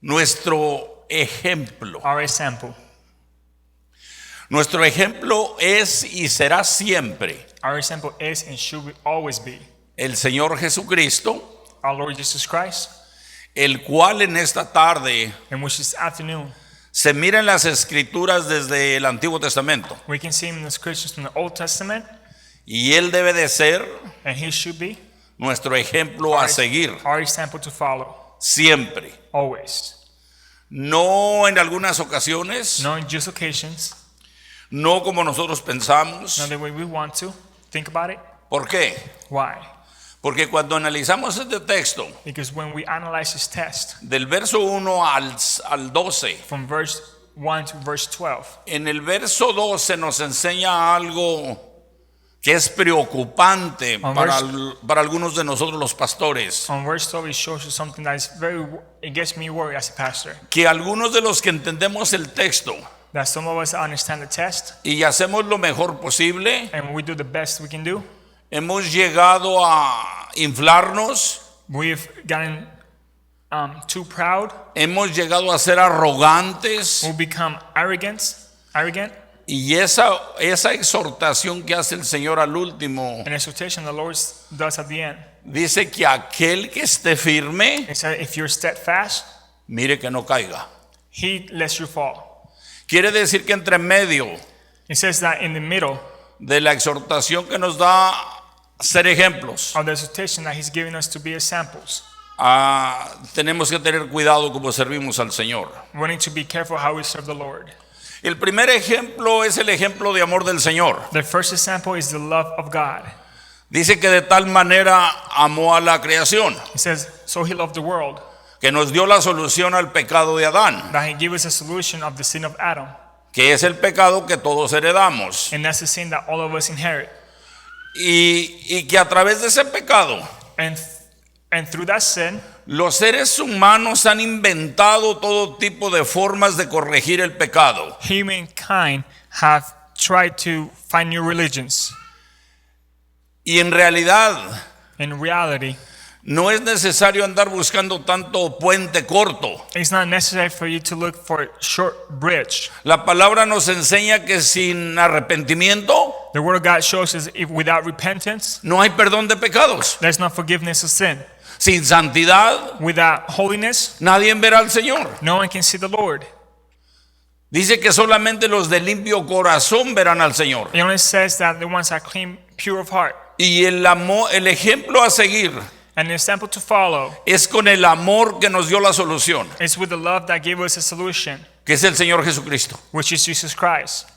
nuestro ejemplo. Our example. Nuestro ejemplo es y será siempre Our example is and should always be el Señor Jesucristo, our Lord Jesus Christ, el cual en esta tarde in which this afternoon se mira en las Escrituras desde el Antiguo Testamento. we can see him in the scriptures from the Old Testament, Y Él debe de ser and he should be nuestro ejemplo a seguir our example to follow, siempre. always. No en algunas ocasiones, Not in just occasions, no como nosotros pensamos. not the way we want to think about it. ¿Por qué? Why? Porque cuando analizamos este texto, Because when we analyze this test del verso 1 al 12, from verse 1 to verse 12, en el verso 12 nos enseña algo que es preocupante para algunos de nosotros los pastores. on verse 12 it shows you something that is it gets me worried as a pastor. Que algunos de los que entendemos el texto That some of us understand the test y hacemos lo mejor posible, and we do the best we can do. hemos llegado a inflarnos, We've gotten too proud. hemos llegado a ser arrogantes, We become arrogant. y esa exhortación que hace el Señor al último An exhortation the Lord does at the end. dice que aquel que esté firme, It says, if you're steadfast, mire que no caiga. he lets you fall. Quiere decir que entre medio It says that in the middle de la exhortación que nos da ser ejemplos, of the exhortation that he's giving us to be examples, tenemos que tener cuidado como servimos al Señor. we need to be careful how we serve the Lord. El primer ejemplo es el ejemplo de amor del Señor. The first example is the love of God. Dice que de tal manera amó a la creación, It says, so he loved the world, que nos dio la solución al pecado de Adán, that he gave us a solution of the sin of Adam. que es el pecado que todos heredamos. And that's the sin that all of us inherit. Y que a través de ese pecado, And through that sin, los seres humanos han inventado todo tipo de formas de corregir el pecado. humankind have tried to find new religions. Y en realidad In reality, no es necesario andar buscando tanto puente corto. it's not necessary for you to look for a short bridge. La palabra nos enseña que sin arrepentimiento The word of God shows us if without repentance, no hay perdón de pecados. there's no forgiveness of sin. Sin santidad Without holiness, nadie verá al Señor. no one can see the Lord. Dice que solamente los de limpio corazón verán al Señor. It only says that the ones are clean, pure of heart. Y el ejemplo a seguir And the example to follow es con el amor que nos dio la solución, is with the love that gave us a solution, que es el Señor Jesucristo. which is Jesus Christ.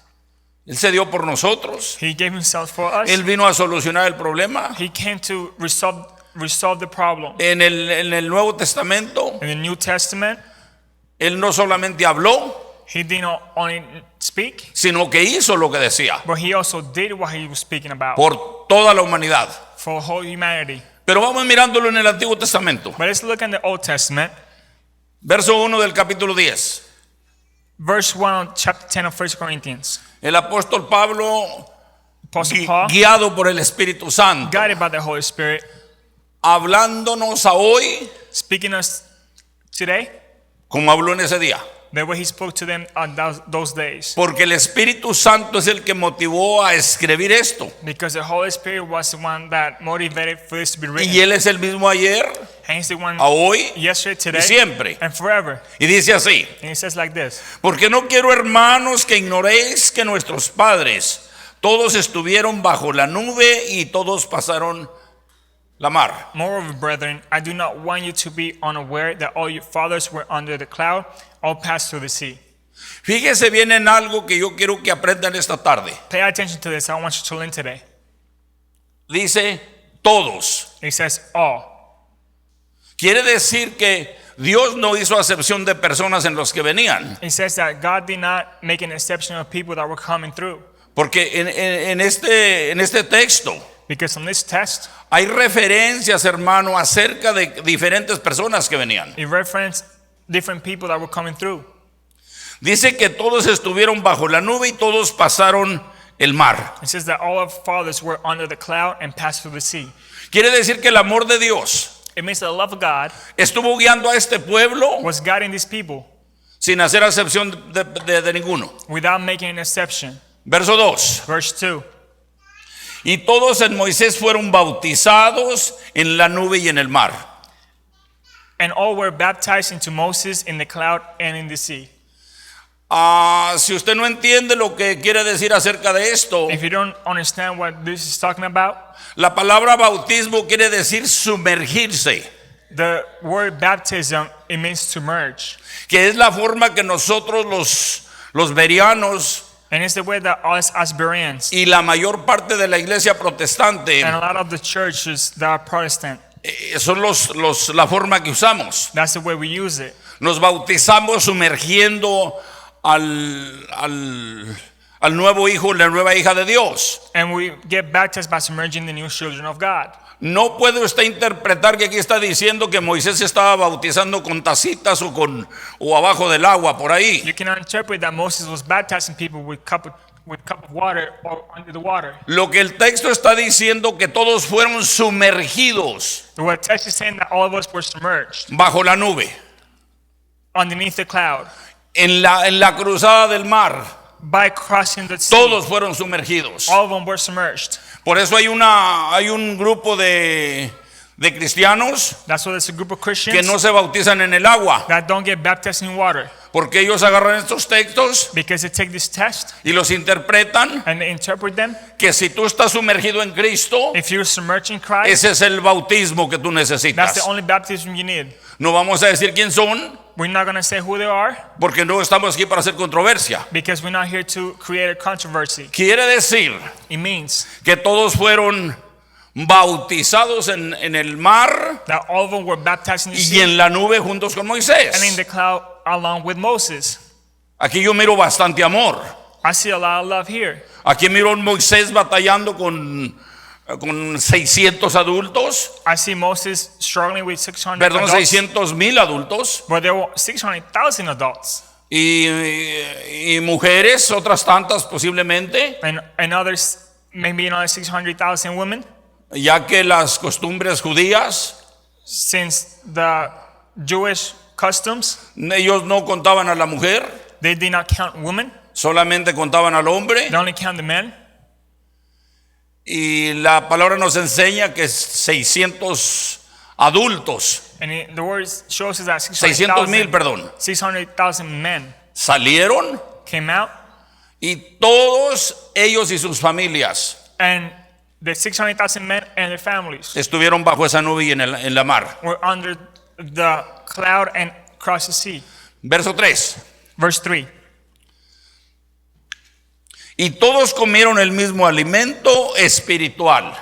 Él se dio por nosotros. He gave himself for us. Él vino a solucionar el problema. He came to resolve the problem. En el Nuevo Testamento, In the New Testament, Él no solamente habló, he didn't only speak, sino que hizo lo que decía but he also did what he was speaking about por toda la humanidad. for whole humanity. Pero vamos mirándolo en el Antiguo Testamento. But let's look at the Old Testament, Verso 1 del capítulo 10. verse 1 of chapter 10 of 1 Corinthians. El apóstol Pablo, Apostle Paul, guiado por el Espíritu Santo, guided by the Holy Spirit, hablándonos a hoy speaking us today, como habló en ese día. the way he spoke to them on those days. Porque el Espíritu Santo es el que motivó a escribir esto. Because the Holy Spirit was the one that motivated for this to be written. Y Él es el mismo ayer, And he's the one a hoy yesterday, y today, siempre. and forever. Y dice así: And he says like this. porque no quiero, hermanos, que ignoréis que nuestros padres todos estuvieron bajo la nube y todos pasaron la mar. Moreover, brethren, I do not want you to be unaware that all your fathers were under the cloud, all passed through the sea. Fíjese bien en algo que yo quiero que aprendan esta tarde. Pay attention to this. I want you to learn today. Dice todos. He says all. Quiere decir que Dios no hizo acepción de personas en los que venían. He says that God did not make an exception of people that were coming through. Porque en este texto Because on this test, hay referencias, hermano, acerca de diferentes personas que venían. it referenced different people that were coming through. Dice que todos estuvieron bajo la nube y todos pasaron el mar. It says that all of fathers were under the cloud and passed through the sea. Quiere decir que el amor de Dios It means that the love of God estuvo guiando a este pueblo was guiding these people sin hacer acepción de ninguno. without making an exception. Verso 2. Verse 2. Y todos en Moisés fueron bautizados en la nube y en el mar. And all were baptized into Moses in the cloud and in the sea. Si usted no entiende lo que quiere decir acerca de esto, If you don't understand what this is talking about, la palabra bautismo quiere decir sumergirse, the word baptism, it means to merge. que es la forma que nosotros los bereanos And it's the way that us as Bereans y la mayor parte de la iglesia protestante and a lot of the churches that are Protestant, son la forma que usamos. that's the way we use it. Nos bautizamos sumergiendo al nuevo hijo, la nueva hija de Dios. And we get baptized by submerging the new children of God. No puede usted interpretar que aquí está diciendo que Moisés estaba bautizando con tacitas o abajo del agua por ahí. You cannot interpret that Moses was baptizing people with cup of water or under the water. Lo que el texto está diciendo que todos fueron sumergidos The text is saying that all of us were submerged bajo la nube, underneath the cloud en la cruzada del mar. by crossing the sea. Todos fueron sumergidos. All of them were submerged. Por eso hay un grupo de cristianos That's why there's a group of que Christians no se bautizan en el agua, that don't get baptized in water porque ellos agarran estos textos because they take this test y los interpretan and they interpret them. que si tú estás sumergido en Cristo, If you're submerged in Christ, ese es el bautismo que tú that's necesitas. the only baptism you need. No vamos a decir quién son, We're not going to say who they are porque no estamos aquí para hacer controversia. because we're not here to create a controversy. Quiere decir It means que todos fueron bautizados en el mar that all of them were baptized in the y sea en la nube juntos con and in Moisés. the cloud along with Moses. Aquí yo miro bastante amor. I see a lot of love here. Aquí miro a Moisés batallando con 600 adultos, I see Moses struggling with 600 perdón, adults, 600,000 adultos but there were 600,000 adults y mujeres, otras tantas posiblemente, and others, maybe another 600,000 women, ya que las costumbres judías, since the Jewish customs, ellos no contaban a la mujer, they did not count women, solamente contaban al hombre. they only count the men. Y la palabra nos enseña que 600 adultos, The word shows us that 600,000, perdón, 600,000 men salieron came out, y todos ellos y sus familias and the 600,000 men and their families estuvieron bajo esa nube y en la mar. were under the cloud and across the sea. Verso 3. Verse 3. Y todos comieron el mismo alimento espiritual.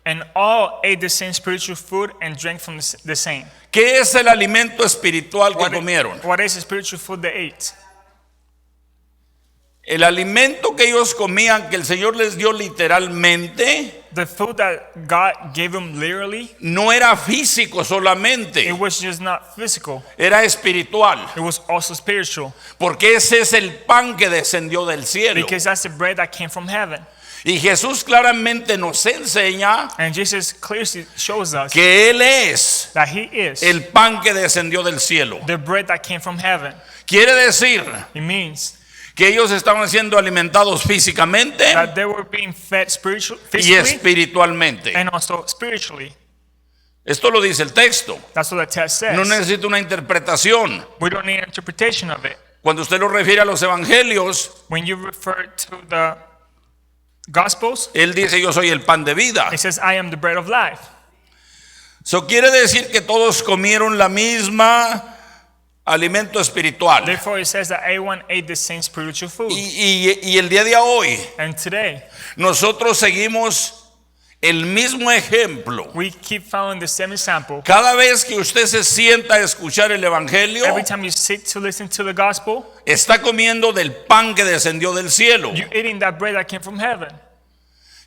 And all ate the same spiritual food and drank from the same. ¿Qué es el alimento espiritual que comieron? What is the spiritual food they ate? El alimento que ellos comían, que el Señor les dio literalmente, The food that God gave them literally, no era físico solamente, it was just not physical. era espiritual. It was also spiritual. Porque ese es el pan que descendió del cielo. Because that's the bread that came from heaven. Y Jesús claramente nos enseña And Jesus clearly shows us que Él es that He is el pan que descendió del cielo. the bread that came from heaven. Quiere decir It means que ellos estaban siendo alimentados físicamente that they were being fed y physically espiritualmente. and also spiritually. Esto lo dice el texto. That's what the text says. No necesita una interpretación. We don't need an interpretation of it. Cuando usted lo refiere a los evangelios, When you refer to the Gospels, Él dice: yo soy el pan de vida. it says, I am the bread of life. Eso quiere decir que todos comieron la misma alimento espiritual. Therefore, it says that everyone ate the same spiritual food. Y el día de hoy, And today, nosotros seguimos el mismo ejemplo. we keep following the same example. Cada vez que usted se sienta a escuchar el evangelio, Every time you sit to listen to the gospel, está comiendo del pan que descendió del cielo. you're eating that bread that came from heaven,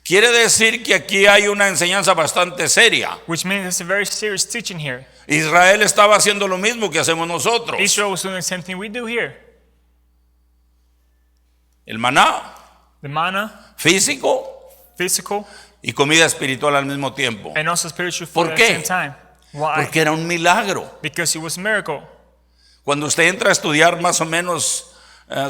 Quiere decir que aquí hay una enseñanza bastante seria. which means it's a very serious teaching here. Israel estaba haciendo lo mismo que hacemos nosotros. Israel was doing the same thing we do here. El maná, The manna, físico physical, y comida espiritual al mismo tiempo. and also spiritual ¿Por food at the qué? same time. Why? Porque era un milagro. Because it was a miracle. Cuando usted entra a estudiar más o menos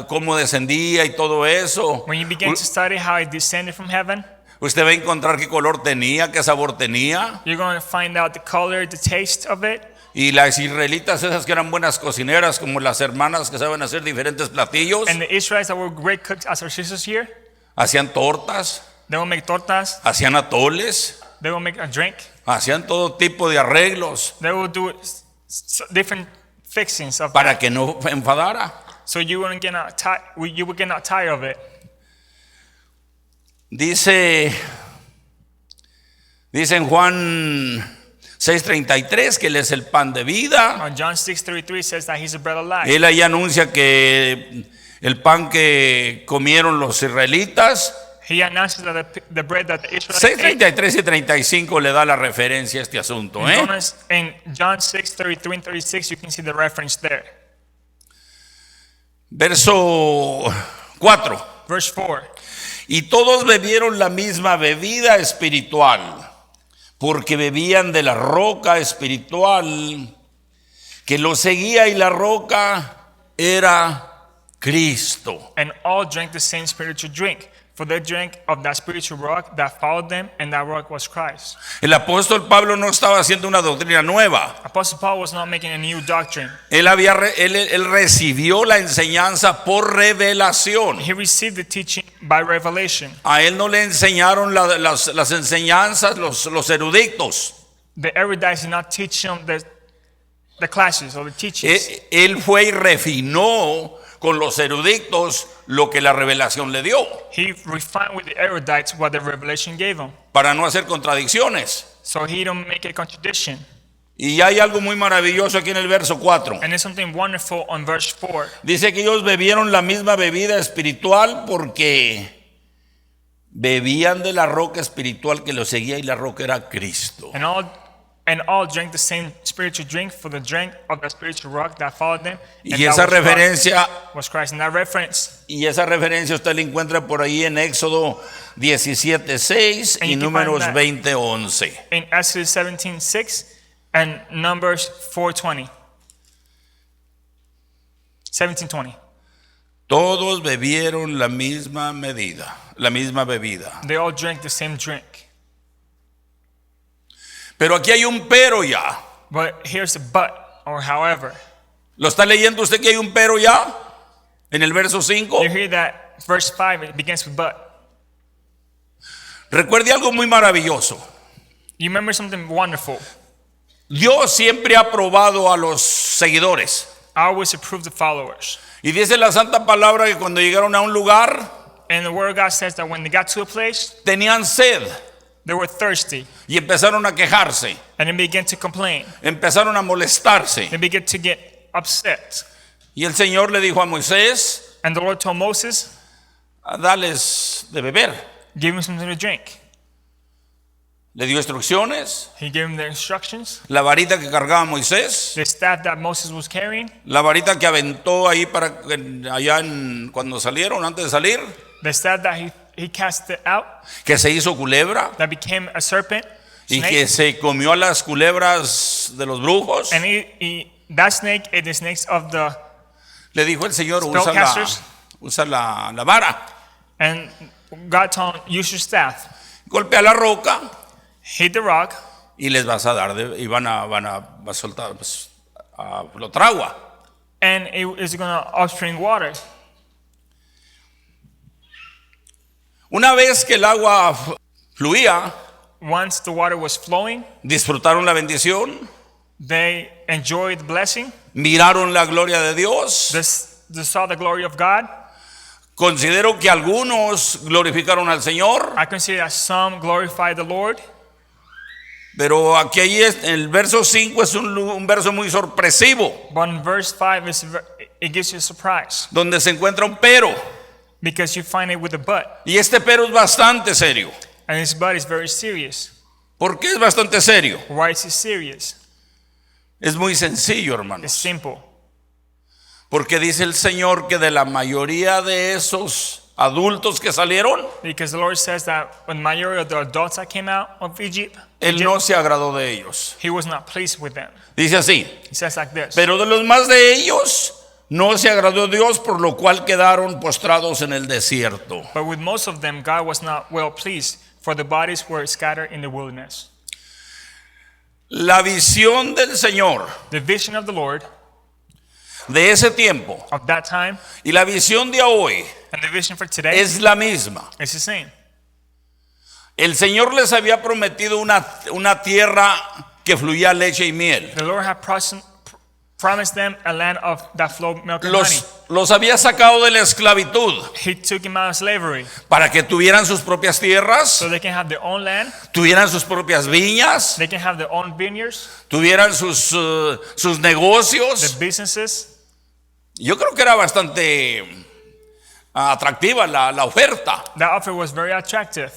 cómo descendía y todo eso, When you begin to study how it descended from heaven, usted va a encontrar qué color tenía, qué sabor tenía. you're going to find out the color, the taste of it. Y las israelitas esas que eran buenas cocineras, como las hermanas que saben hacer diferentes platillos, And the Israelites that were great cooks, as our sisters here, hacían tortas, they will make tortas, hacían atoles, they will make a drink, hacían todo tipo de arreglos they will do different fixings of para that. que no enfadara. So you wouldn't get not you would get not tired of it. Dice en Juan 6:33 que Él es el pan de vida. John 6:33 says that he's the bread of life. Él ahí anuncia que el pan que comieron los israelitas. He announces that the bread that the Israelites ate. 6:33 y 35 le da la referencia a este asunto. In John 6:33 and 36, you can see the reference there. Verso 4. Verse 4. Y todos bebieron la misma bebida espiritual, porque bebían de la roca espiritual que los seguía, y la roca era Cristo. And all drank the same spiritual drink, for they drank of that spiritual rock that followed them, and that rock was Christ. El apóstol Pablo no estaba haciendo una doctrina nueva. Apostle Paul was not making a new doctrine. Él recibió la enseñanza por revelación. He received the teaching by revelation. A él no le enseñaron las enseñanzas los eruditos. The erudites did not teach him the classes or the teachings. Él fue y refinó con los eruditos lo que la revelación le dio, He refined with the erudites what the revelation gave him. para no hacer contradicciones. So he don't make a contradiction. Y hay algo muy maravilloso aquí en el verso 4. And there's something wonderful on verse 4. Dice que ellos bebieron la misma bebida espiritual porque bebían de la roca espiritual que los seguía, y la roca era Cristo. And all drank the same spiritual drink, for the drink of the spiritual rock that followed them. And Y that esa referencia was Christ. And that reference, usted la encuentra por ahí en Éxodo 17:6 And y you can Números find that 20:11. in Exodus 17:6 and Numbers 4:20. 17:20. Todos bebieron la misma bebida. They all drank the same drink. Pero aquí hay un pero ya. But here's the but, or however. ¿Lo está leyendo usted que hay un pero ya? En el verso 5. You hear that verse 5, it begins with but. Recuerde algo muy maravilloso. You remember something wonderful. Dios siempre ha aprobado a los seguidores. I always approve the followers. Y dice la santa palabra que cuando llegaron a un lugar, And the word of God says that when they got to a place, tenían sed they were thirsty. y empezaron a quejarse, And they began to complain. empezaron a molestarse. They began to get upset. Y el Señor le dijo a Moisés: And the Lord told Moses, dales de beber. give him something to drink. Le dio instrucciones, He gave him the instructions. la varita que cargaba Moisés, The staff that Moses was carrying, la varita que aventó ahí cuando salieron, antes de salir, the staff that he cast it out, que se hizo culebra that became a serpent, y snake. que se comió a las culebras de los brujos. And that snake ate the snakes of the, Le dijo el Señor: Spellcasters. usa la vara, and God told him, use your staff, golpea la roca hit the rock, y les vas a dar y van a soltar lo tragua. and it is going to upstream water. Una vez que el agua fluía, Once the water was flowing, disfrutaron la bendición, they enjoyed the blessing. miraron la gloria de Dios. They saw the glory of God. Considero que algunos glorificaron al Señor, I consider that some glorified the Lord. pero aquí el verso 5 es un verso muy sorpresivo, But in verse 5, it gives you a surprise, donde se encuentra un pero, because you find it with a but. y este pero es bastante serio. And this but is very serious. ¿Por qué es bastante serio? Why is it serious? Es muy sencillo, It's hermanos. simple. Porque dice el Señor que de la mayoría de esos adultos que salieron, Because the Lord says that when the majority of the adults that came out of Egypt, Él no se agradó de ellos. He was not pleased with them. Dice así, He says like this. pero de los más de ellos no se agradó Dios, por lo cual quedaron postrados en el desierto. But with most of them, God was not well pleased, for the bodies were scattered in the wilderness. La visión del Señor The vision of the Lord de ese tiempo of that time y la visión de hoy and the vision for today es la misma. is the same. El Señor les había prometido una tierra que fluía leche y miel. The Lord had promised them a land of that flowed milk and honey. Los había sacado de la esclavitud He took them out of slavery para que tuvieran sus propias tierras, so they can have their own land, tuvieran sus propias viñas, they can have their own vineyards, tuvieran sus their negocios. businesses. Yo creo que era bastante atractiva la oferta. That offer was very attractive.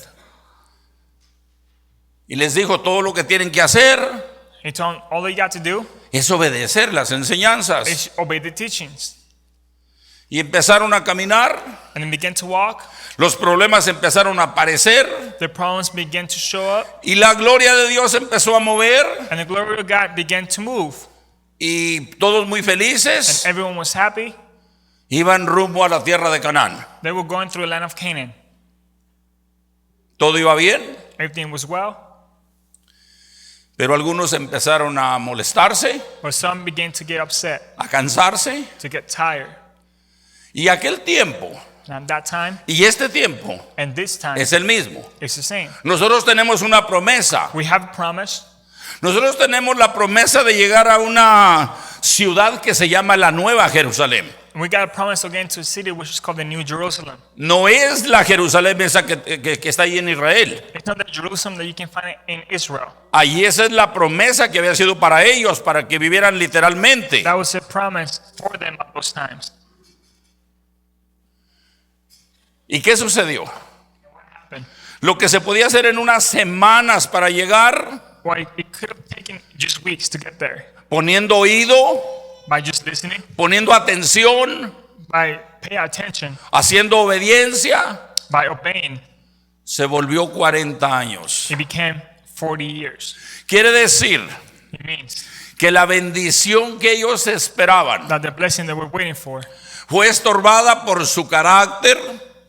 Y les dijo, todo lo que tienen que hacer He told them all they got to do es obedecer las enseñanzas. is obey the teachings. Y empezaron a caminar, And then began to walk. los problemas empezaron a aparecer The problems began to show up. y la gloria de Dios empezó a mover And the glory of God began to move. y todos muy And felices everyone was happy. iban rumbo a la tierra de Canaán. They were going through the land of Canaan. Todo iba bien, Everything was well. pero algunos empezaron a molestarse, But some began to get upset, a cansarse. to get tired. Y aquel tiempo And at that time y este tiempo and this time, es el mismo. it's the same. Nosotros tenemos una promesa. We have a promise. Nosotros tenemos la promesa de llegar a una ciudad que se llama la Nueva Jerusalén. And we got a promise to get into a city which is called the New Jerusalem. No es la Jerusalén esa que está ahí en Israel. It's not the Jerusalem that you can find in Israel. Allí esa es la promesa que había sido para ellos, para que vivieran literalmente. That was a promise for them at those times. ¿Y qué sucedió? But Lo que se podía hacer en unas semanas para llegar, why it could have taken just weeks to get there. poniendo oído, By just listening, poniendo atención, by paying attention, haciendo obediencia, by obeying, se volvió 40 años. it became 40 years. Quiere decir It means que la bendición que ellos esperaban that the blessing that we're waiting for fue estorbada por su carácter,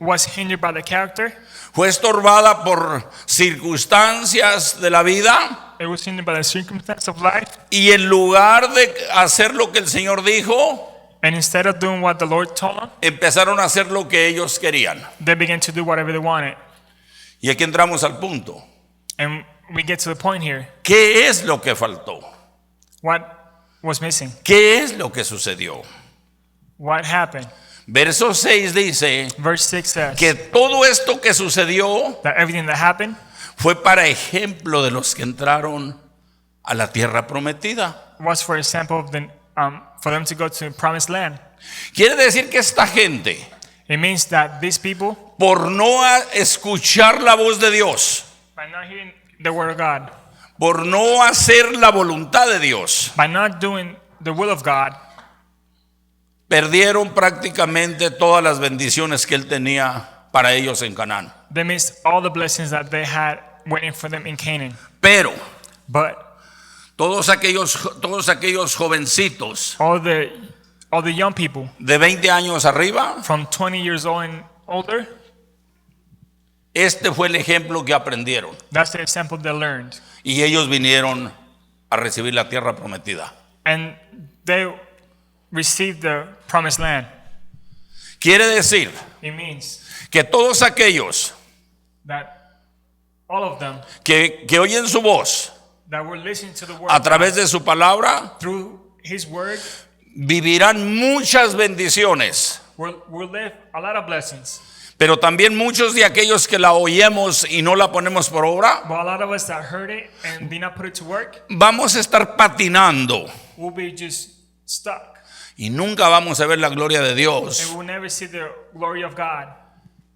was hindered by the character. fue estorbada por circunstancias de la vida, It was hindered by the circumstance of life. y en lugar de hacer lo que el Señor dijo, And instead of doing what the Lord told them, empezaron a hacer lo que ellos querían. they began to do whatever they wanted. Y aquí entramos al punto. And we get to the point here. ¿Qué es lo que faltó? What was missing? ¿Qué es lo que sucedió? What happened? Verso 6 dice Verse 6 says que todo esto que sucedió that everything that happened fue para ejemplo de los que entraron a la tierra prometida. was for example of for them to go to the promised land. Quiere decir que esta gente, It means that these people, por no escuchar la voz de Dios, by not hearing the word of God, por no hacer la voluntad de Dios, by not doing the will of God, perdieron prácticamente todas las bendiciones que Él tenía para ellos en Canaán. they missed all the blessings that they had waiting for them in Canaan. Pero But todos aquellos jovencitos all the young people de 20 años arriba, from 20 years old and older, este fue el ejemplo que aprendieron. that's the example they learned. Y ellos vinieron a recibir la tierra prometida. And they received the promised land. Quiere decir It means que todos aquellos that all of them que oyen su voz that were listening to the word a of través God de su palabra through his word vivirán muchas bendiciones. will live a lot of blessings. Pero también muchos de aquellos que la oímos y no la ponemos por obra, But a lot of us that heard it and did not put it to work vamos a estar patinando will be just stuck. y nunca vamos a ver la gloria de And Dios we will never see the glory of God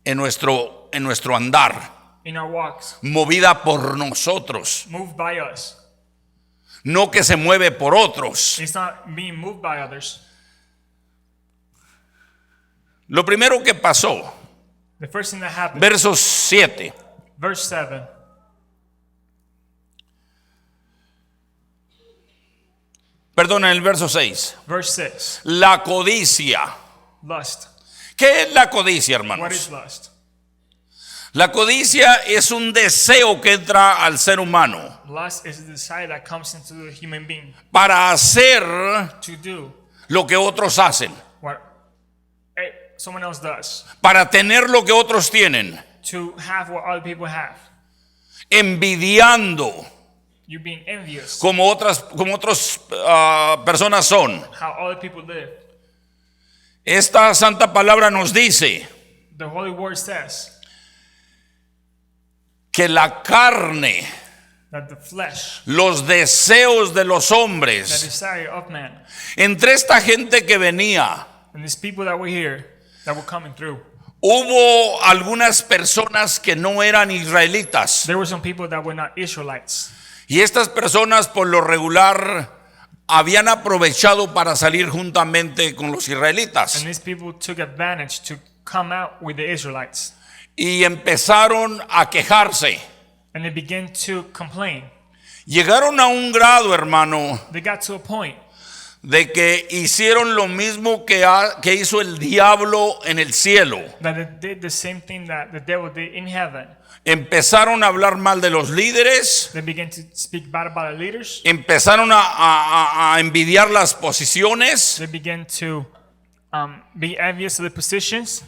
en nuestro andar, in our walks, movida por nosotros, moved by us. no que se mueve por otros. It's not being moved by others. Lo primero que pasó The first thing that happened, Verso 7. verse 7. Perdón, en el verso 6. Verse 6. La codicia. Lust. ¿Qué es la codicia, What hermanos? is lust? La codicia es un deseo que entra al ser humano Lust is a desire that comes into the human being para hacer to do lo que otros hacen, what someone else does, para tener lo que otros tienen, to have what other people have. envidiando You being envious, como otras personas son. how other people live. Esta santa palabra nos dice The Holy Word says que la carne, that the flesh, los deseos de los the hombres, desire of man, entre esta gente que venía, and these people that were here, that were coming through, hubo algunas personas que no eran israelitas. there were some people that were not Israelites. Y estas personas por lo regular habían aprovechado para salir juntamente con los israelitas. And these people took advantage to come out with the Israelites. Y empezaron a quejarse. And they began to complain. Llegaron a un grado, hermano, They got to a point de que hicieron lo mismo que hizo el diablo en el cielo. that they did the same thing that the devil did in heaven. Empezaron a hablar mal de los líderes, They began to speak bad about the leaders. empezaron a envidiar las posiciones, They began to be envious of the positions.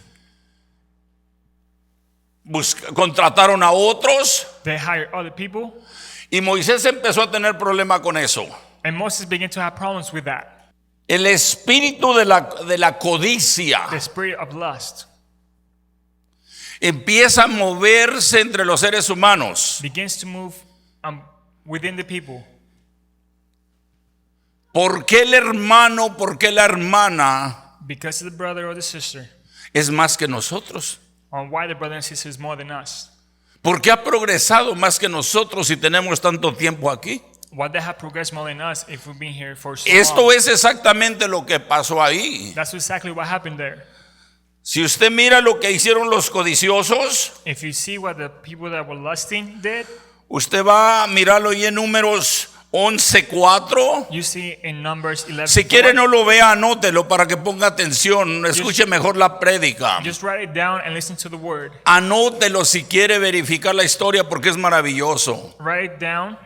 contrataron a otros They hired other people. y Moisés empezó a tener problema con eso. And Moses began to have problems with that. El espíritu de la codicia The spirit of lust empieza a moverse entre los seres humanos. begins to move within the people. ¿Por qué el hermano, por qué la hermana Because of the brother or the sister. es más que nosotros? On why the brother and sister is more than us. ¿Por qué ha progresado más que nosotros si tenemos tanto tiempo aquí? Why they have progressed more than us if we've been here for so Esto long. es exactamente lo que pasó ahí. That's exactly what happened there. Si usted mira lo que hicieron los codiciosos, If you see what the people that were lusting did, usted va a mirarlo ahí en Números 11:4. you see in Numbers 11. Si quiere no lo vea, anótelo para que ponga atención, escuche mejor la prédica. Just write it down and listen to the word. Anótelo si quiere verificar la historia porque es maravilloso. Write it down.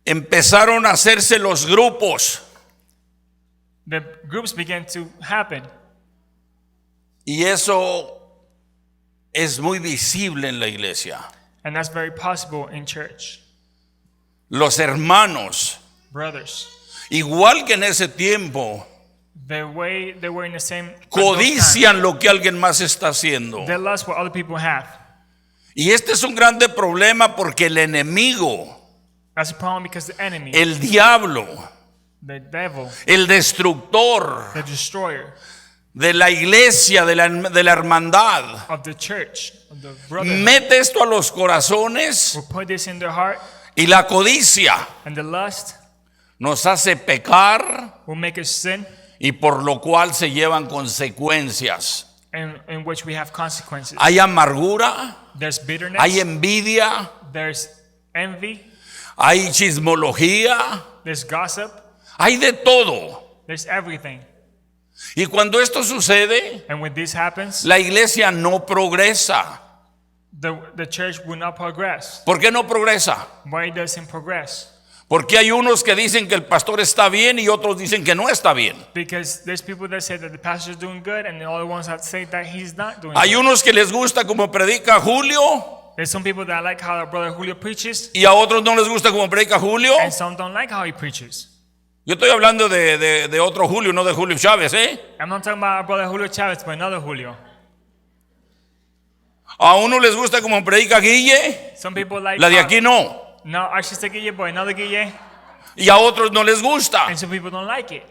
Empezaron a hacerse los grupos The groups began to happen. y eso es muy visible en la iglesia. And that's very possible in church. Los hermanos, Brothers, igual que en ese tiempo, the way they were in the same at those codician lo que alguien más está haciendo. times, they lust what other people have. Y este es un grande problema porque el enemigo, That's a problem because the enemy, el diablo, the devil, el destructor the destroyer de la iglesia, de la hermandad, of the church, of the brotherhood, mete esto a los corazones will put this in their heart, y la codicia and the lust nos hace pecar will make us sin, y por lo cual se llevan consecuencias. in which we have consequences. Hay amargura, There's bitterness, hay envidia, there's envy, hay chismología, there's gossip, hay de todo. there's everything. Y cuando esto sucede, And when this happens, la iglesia no progresa. the church will not progress. ¿Por qué no progresa? Why doesn't progress? Porque hay unos que dicen que el pastor está bien y otros dicen que no está bien. Because there's people that say that the pastor is doing good, and the other ones that say that he's not doing Hay good. unos que les gusta como predica Julio There's some people that like how our brother Julio preaches, y a otros no les gusta como predica Julio. and some don't like how he preaches. Yo estoy hablando de otro Julio, no de Julio Chávez, ¿eh? I'm not talking about our brother Julio Chavez, but another Julio. A uno les gusta como predica Guille, Some people like la de aquí no. no, our sister Guille, but another Guille, Y a otros no les gusta. and some people don't like it.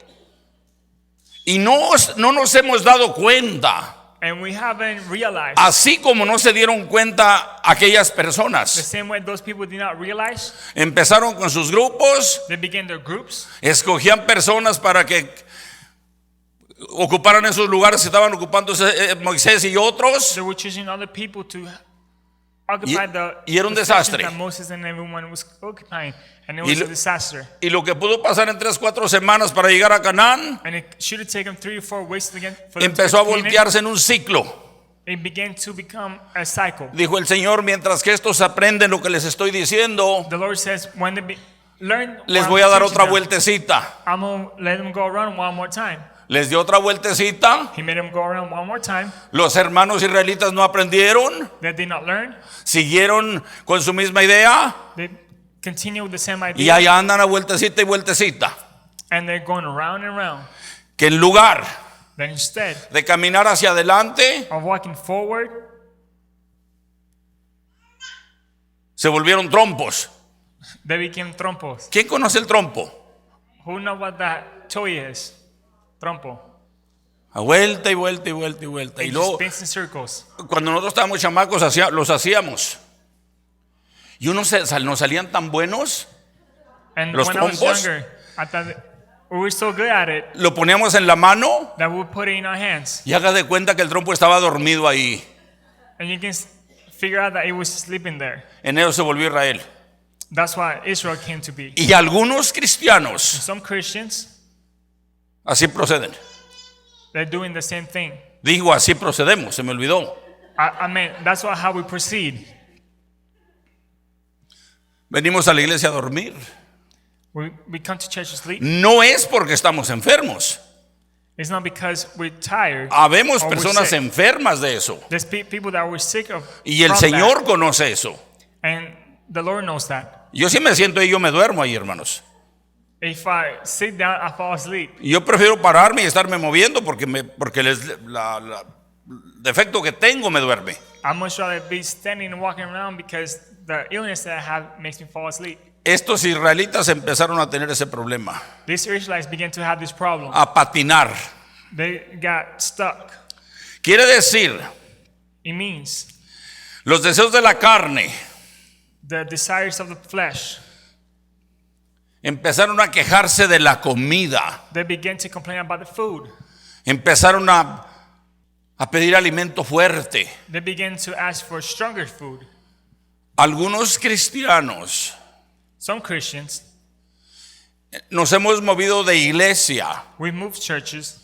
Y no nos hemos dado cuenta, And we haven't realized así como no se dieron cuenta aquellas the personas. same way those people did not realize. Empezaron con sus grupos, They began their groups. escogían personas para que ocuparan esos lugares que estaban ocupando Moisés y otros. They were choosing other people to occupy y era un the desastre. that Moses and everyone was occupying, and it Y was lo- a disaster. Y lo que pudo pasar en 3-4 semanas para llegar a Canaán, And it should have taken 3 or 4 weeks again for them to empezó a get Canaan. voltearse en un ciclo. It began to become a cycle. Dijo el Señor, mientras que estos aprenden lo que les estoy diciendo, The Lord says, when they learn, les what voy I'm a dar teaching otra them, vueltecita. I'm going to let them go around one more time. Les dio otra vueltecita. He made them go around one more time. Los hermanos israelitas no aprendieron, They did not learn. siguieron con su misma idea They continue with the same y idea. allá andan a vueltecita y vueltecita. And they're going around and around. Que en lugar Then instead de caminar hacia adelante, of walking forward, se volvieron trompos. they became trompos. ¿Quién conoce el trompo? Who know what that toy is? Trompo. A vuelta y vuelta y vuelta y vuelta. Y It luego, just spins in circles. cuando nosotros estábamos chamacos, los hacíamos. Y unos nos salían tan buenos, And Los when I was trompos. younger, I thought that we were so good at it lo poníamos en la mano that we would put it in our hands. y haga de cuenta que el trompo estaba dormido ahí. And you can figure out that it was sleeping there. En eso se volvió Israel. That's why Israel came to be. Y algunos cristianos Some Christians, así proceden. they're doing the same thing. Digo, así procedemos, se me olvidó. I mean, that's how we proceed. Venimos a la iglesia a dormir. We come to church to sleep. No es porque estamos enfermos. It's not because we're tired. Habemos or we're personas sick. enfermas de eso. There's people that were sick of Y el from Señor that, conoce eso. and the Lord knows that. Yo sí me siento y yo me duermo ahí, hermanos. If I sit down, I fall asleep. Y yo prefiero pararme y estarme moviendo porque el defecto que tengo me duerme. I'm much rather be standing and walking around because the illness that I have makes me fall asleep. Estos israelitas empezaron a tener ese problema, These Israelites began to have this problem. a patinar. They got stuck. Quiere decir, It means los deseos de la carne the desires of the flesh. empezaron a quejarse de la comida, They began to complain about the food. empezaron a pedir alimento fuerte. They began to ask for stronger food. Algunos cristianos Some Christians, nos hemos movido de iglesia we moved churches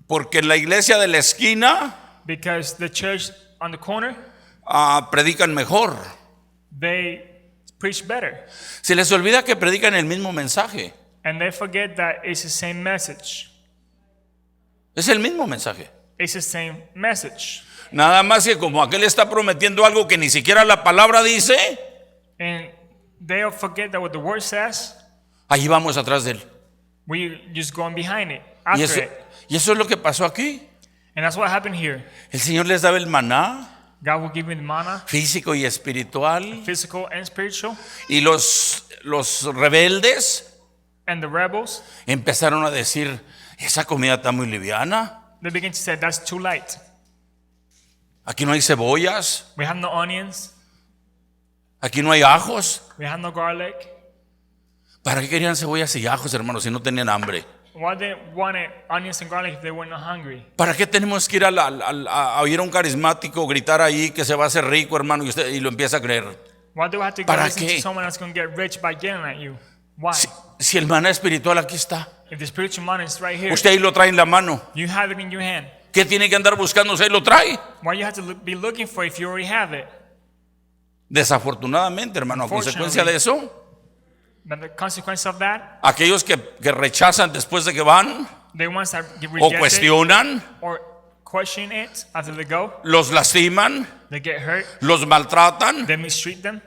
porque en la iglesia de la esquina because the church on the corner, predican mejor. they preach better. Se les olvida que predican el mismo mensaje. And they forget that it's the same message. Es el mismo mensaje. It's the same message. Nada más que como aquel está prometiendo algo que ni siquiera la palabra dice, And they'll forget that what the word says, ahí vamos atrás de él. we just going behind it, Y after eso, it. y eso es lo que pasó aquí. And that's what happened here. El Señor les daba el maná God will give you the manna, físico y espiritual. physical and spiritual. Y los rebeldes And the rebels, empezaron a decir, esa comida está muy liviana. they begin to say, that's too light. Aquí no hay cebollas, We have no onions. aquí no hay ajos. We have no garlic. ¿Para qué querían cebollas y ajos, hermanos, si no tenían hambre? Why they wanted onions and garlic if they were not hungry? ¿Para qué tenemos que ir a oír a un carismático gritar ahí que se va a hacer rico, hermano, y lo empieza a creer? Why do I have to go ¿Para listen qué? to someone that's going to get rich by yelling at you? Why? Si el maná espiritual aquí está, If the spiritual manna is right here, usted ahí lo trae en la mano. you have it in your hand. ¿Qué tiene que andar buscando? Usted lo trae. Why you have to be looking for it if you already have it? Desafortunadamente, hermano, a consecuencia de eso, But the consequence of that, aquellos que rechazan después de que van the ones that get o rejected cuestionan, or question it after they go, los lastiman, they get hurt, los maltratan. they mistreat them.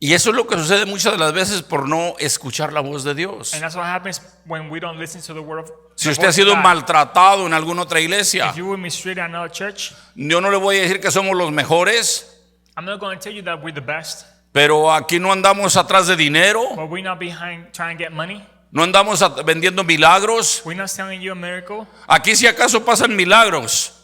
Y eso es lo que sucede muchas de las veces por no escuchar la voz de Dios. And that's what happens when we don't listen to the word of Si the usted ha voice of sido God. maltratado en alguna otra iglesia, If you were mistreated at another church, yo no le voy a decir que somos los mejores, I'm not going to tell you that we're the best, pero aquí no andamos atrás de dinero, but we're not behind trying to get money. no andamos vendiendo milagros. We're not selling you a miracle. Aquí si acaso pasan milagros,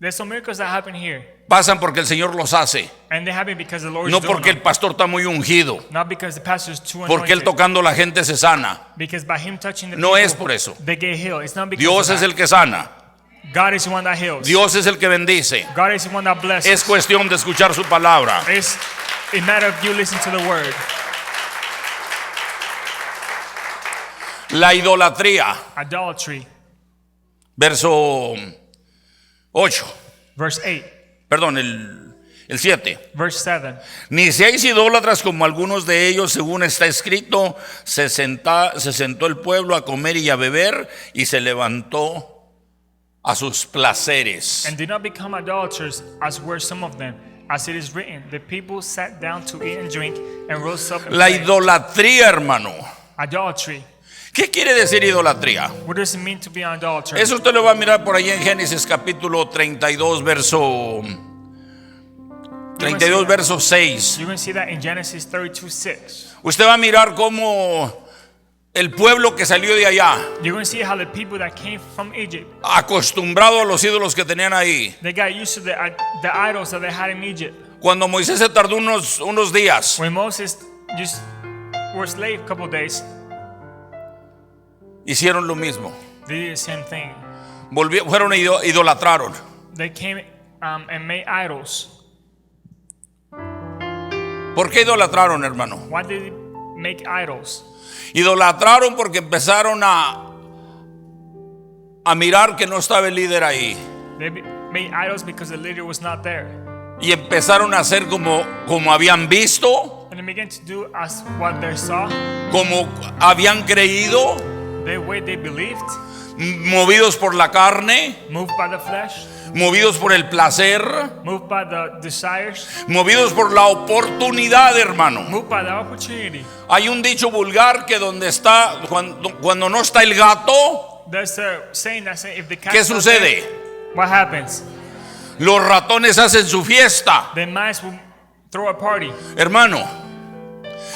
There's some miracles that happen here, pasan porque el Señor los hace. And they happen because the Lord is No doing porque them. el pastor está muy ungido. Not because the pastor is too Porque él anointed. tocando la gente se sana. Because by him touching the No people, es por eso. they get healed. It's not because Dios of es that. el que sana. God is the one that heals. Dios es el que bendice. God is the one that blesses. Es cuestión de escuchar su palabra. It's a matter of you listen to the word. La idolatría. Idolatry, Verso 8. verse 8, Perdón, el 7. verse 7. Ni seáis idólatras como algunos de ellos, según está escrito, se sentó el pueblo a comer y a beber y se levantó a sus placeres. And do not become idolaters, as were some of them. As it is written, the people sat down to eat and drink and rose up and La played. idolatría, hermano. Idolatry. ¿Qué quiere decir idolatría? What does it mean to be an idolater? Eso usted lo va a mirar por ahí en Génesis capítulo 32, verso 6. You can see that in Genesis 32:6. Usted va a mirar cómo el pueblo que salió de allá, You're going to see how the people that came from Egypt, acostumbrado a los ídolos que tenían ahí. they got used to the idols that they had in Egypt. Cuando Moisés se tardó unos días, When Moses just were slave a couple of days, hicieron lo mismo. they did the same thing. Fueron e idolatraron. They came and made idols. ¿Por qué idolatraron, hermano? Why did they make idols? Idolatraron porque empezaron a mirar que no estaba el líder ahí. They made idols because the leader was not there. Y empezaron a hacer como habían visto, And they began to do as what they saw, como habían creído, the way they believed, movidos por la carne, moved by the flesh, movidos por el placer, moved by the desires, movidos por la oportunidad, hermano. moved by the opportunity. Hay un dicho vulgar que cuando no está el gato, There's a saying that says if the cat ¿qué is not there, sucede? what happens? Los ratones hacen su fiesta. The mice will throw a party. Hermano,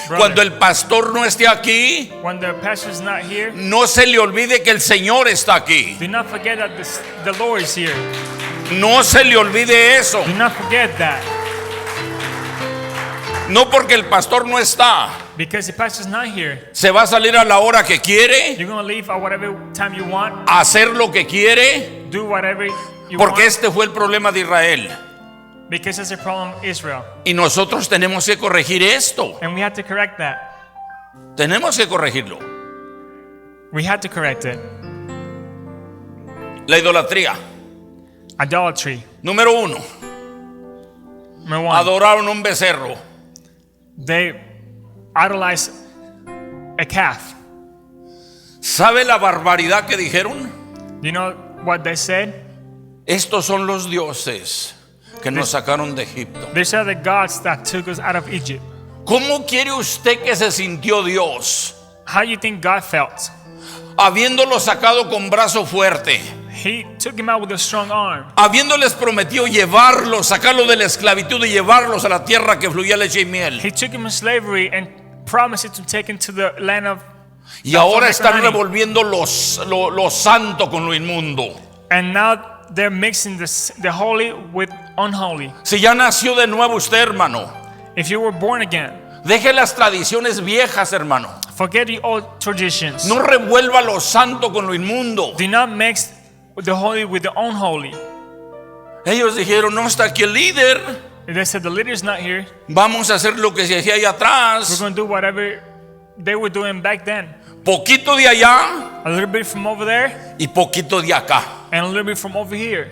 Brother, cuando el pastor no esté aquí, when the pastor is not here, no se le olvide que el Señor está aquí. do not forget that the Lord is here. No se le olvide eso. Do not forget that. No porque el pastor no está, Because the pastor is not here, se va a salir a la hora que quiere, you're going to leave at whatever time you want, a hacer lo que quiere, do whatever you porque want. este fue el problema de Israel. Because that's the problem of Israel. Y nosotros tenemos que corregir esto. And we had to correct that. Tenemos que corregirlo. We had to correct it. La idolatría. Idolatry. Número 1. Number one, Adoraron un becerro. they idolized a calf. ¿Sabe la barbaridad que dijeron? You know what they said? Estos son los dioses que nos sacaron de Egipto. These are the gods that took us out of Egypt. ¿Cómo quiere usted que se sintió Dios How do you think God felt? habiéndolo sacado con brazo fuerte? He took him out with a strong arm. Habiéndoles prometido llevarlos, sacarlos de la esclavitud y llevarlos a la tierra que fluía leche y miel. He took him in slavery and promised to take him to the land of. Y ahora están honey. revolviendo lo santo con lo inmundo. And now they're mixing the holy with unholy. Si ya nació de nuevo usted, hermano, If you were born again, deje las tradiciones viejas, hermano. forget the old traditions. No revuelva lo santo con lo inmundo. Do not mix the holy with the unholy. Ellos dijeron, no está aquí el líder. They said the leader is not here. Vamos a hacer lo que se hacía allá We're atrás. going to do whatever they were doing back then. Poquito de allá A little bit from over there y poquito de acá. and a little bit from over here.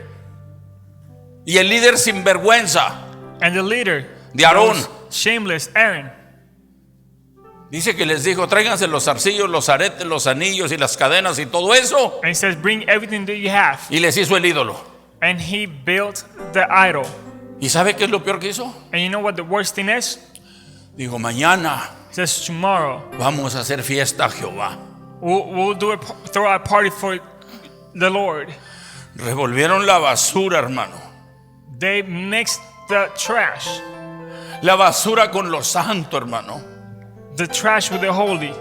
Y el líder sin vergüenza And the leader, de Aarón, was shameless Aaron, dice que les dijo, tráiganse los zarcillos, los aretes, los anillos y las cadenas y todo eso. and he says, bring everything that you have. Y les hizo el ídolo. And he built the idol. ¿Y sabe qué es lo peor que hizo? And you know what the worst thing is? Dijo, mañana He says, tomorrow vamos a hacer fiesta a Jehová. we'll throw a party for the Lord. Revolvieron la basura, hermano. They mixed the trash, La basura con lo santo, hermano. the trash with the holy.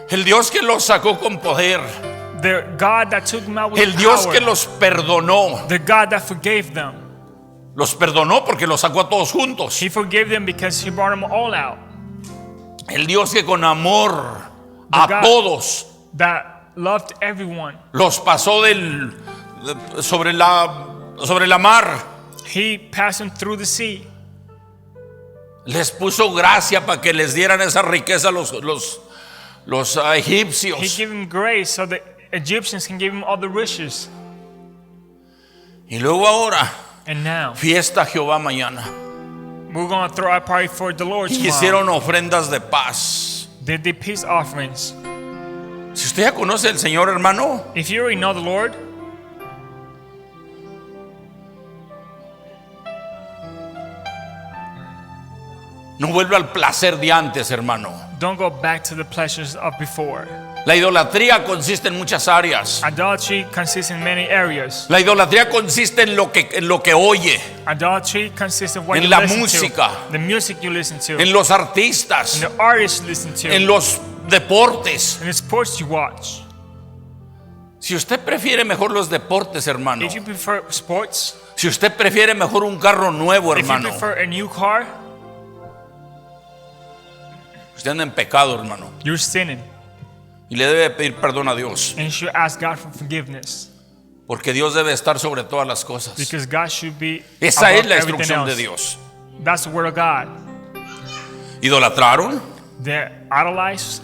El Dios que los sacó con poder. The God that took them out with El Dios power. que los perdonó. The God that forgave them. Los perdonó porque los sacó a todos juntos. He forgave them because he brought them all out. El Dios que con amor The a God todos that loved everyone. los pasó sobre la mar. He passed them through the sea. Les puso gracia para que les dieran esa riqueza los He egipcios. gave him grace so the Egyptians can give him all the riches. Y luego ahora, And now fiesta a Jehová mañana. we're going to throw a party for the Lord Y tomorrow. hicieron ofrendas de paz. They did peace offerings. Si usted ya conoce al Señor, hermano, If you already know the Lord, no vuelve al placer de antes, hermano. don't go back to the pleasures of before. La idolatría consiste en muchas áreas. Idolatry consists in many areas. La idolatría consiste en lo que oye, Idolatry consists of what En you la listen música. to, the music you listen to, en los artistas, and the artists you listen to, en los deportes. and the sports you watch. Si usted prefiere mejor los deportes, hermano, If you prefer sports, si usted prefiere mejor un carro nuevo, if you hermano, prefer a new car, usted anda en pecado, hermano, you're sinning, y le debe pedir perdón a Dios, and you should ask God for forgiveness, porque Dios debe estar sobre todas las cosas. because God should be Esa es above la everything instrucción de else. Dios. That's the word of God. Idolatraron. They idolize.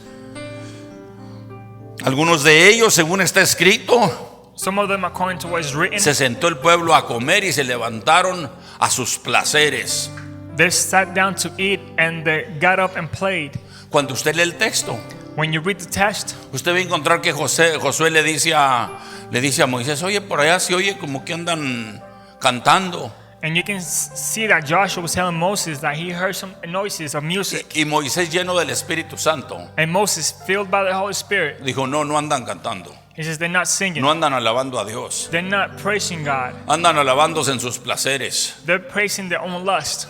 Algunos de ellos, según está escrito, Some of them, according to what is written, se sentó el pueblo a comer y se levantaron a sus placeres. they sat down to eat and they got up and played. Cuando usted lee el texto, When you read the text, usted va a encontrar que Josué le dice a Moisés, oye, por allá se oye como que andan cantando. and you can see that Joshua was telling Moses that he heard some noises of music. Y Moisés, lleno del Espíritu Santo, And Moses, filled by the Holy Spirit, dijo, no andan cantando, he says they're not singing. no andan alabando a Dios, They're not praising God. andan alabándose en sus placeres. They're praising their own lust,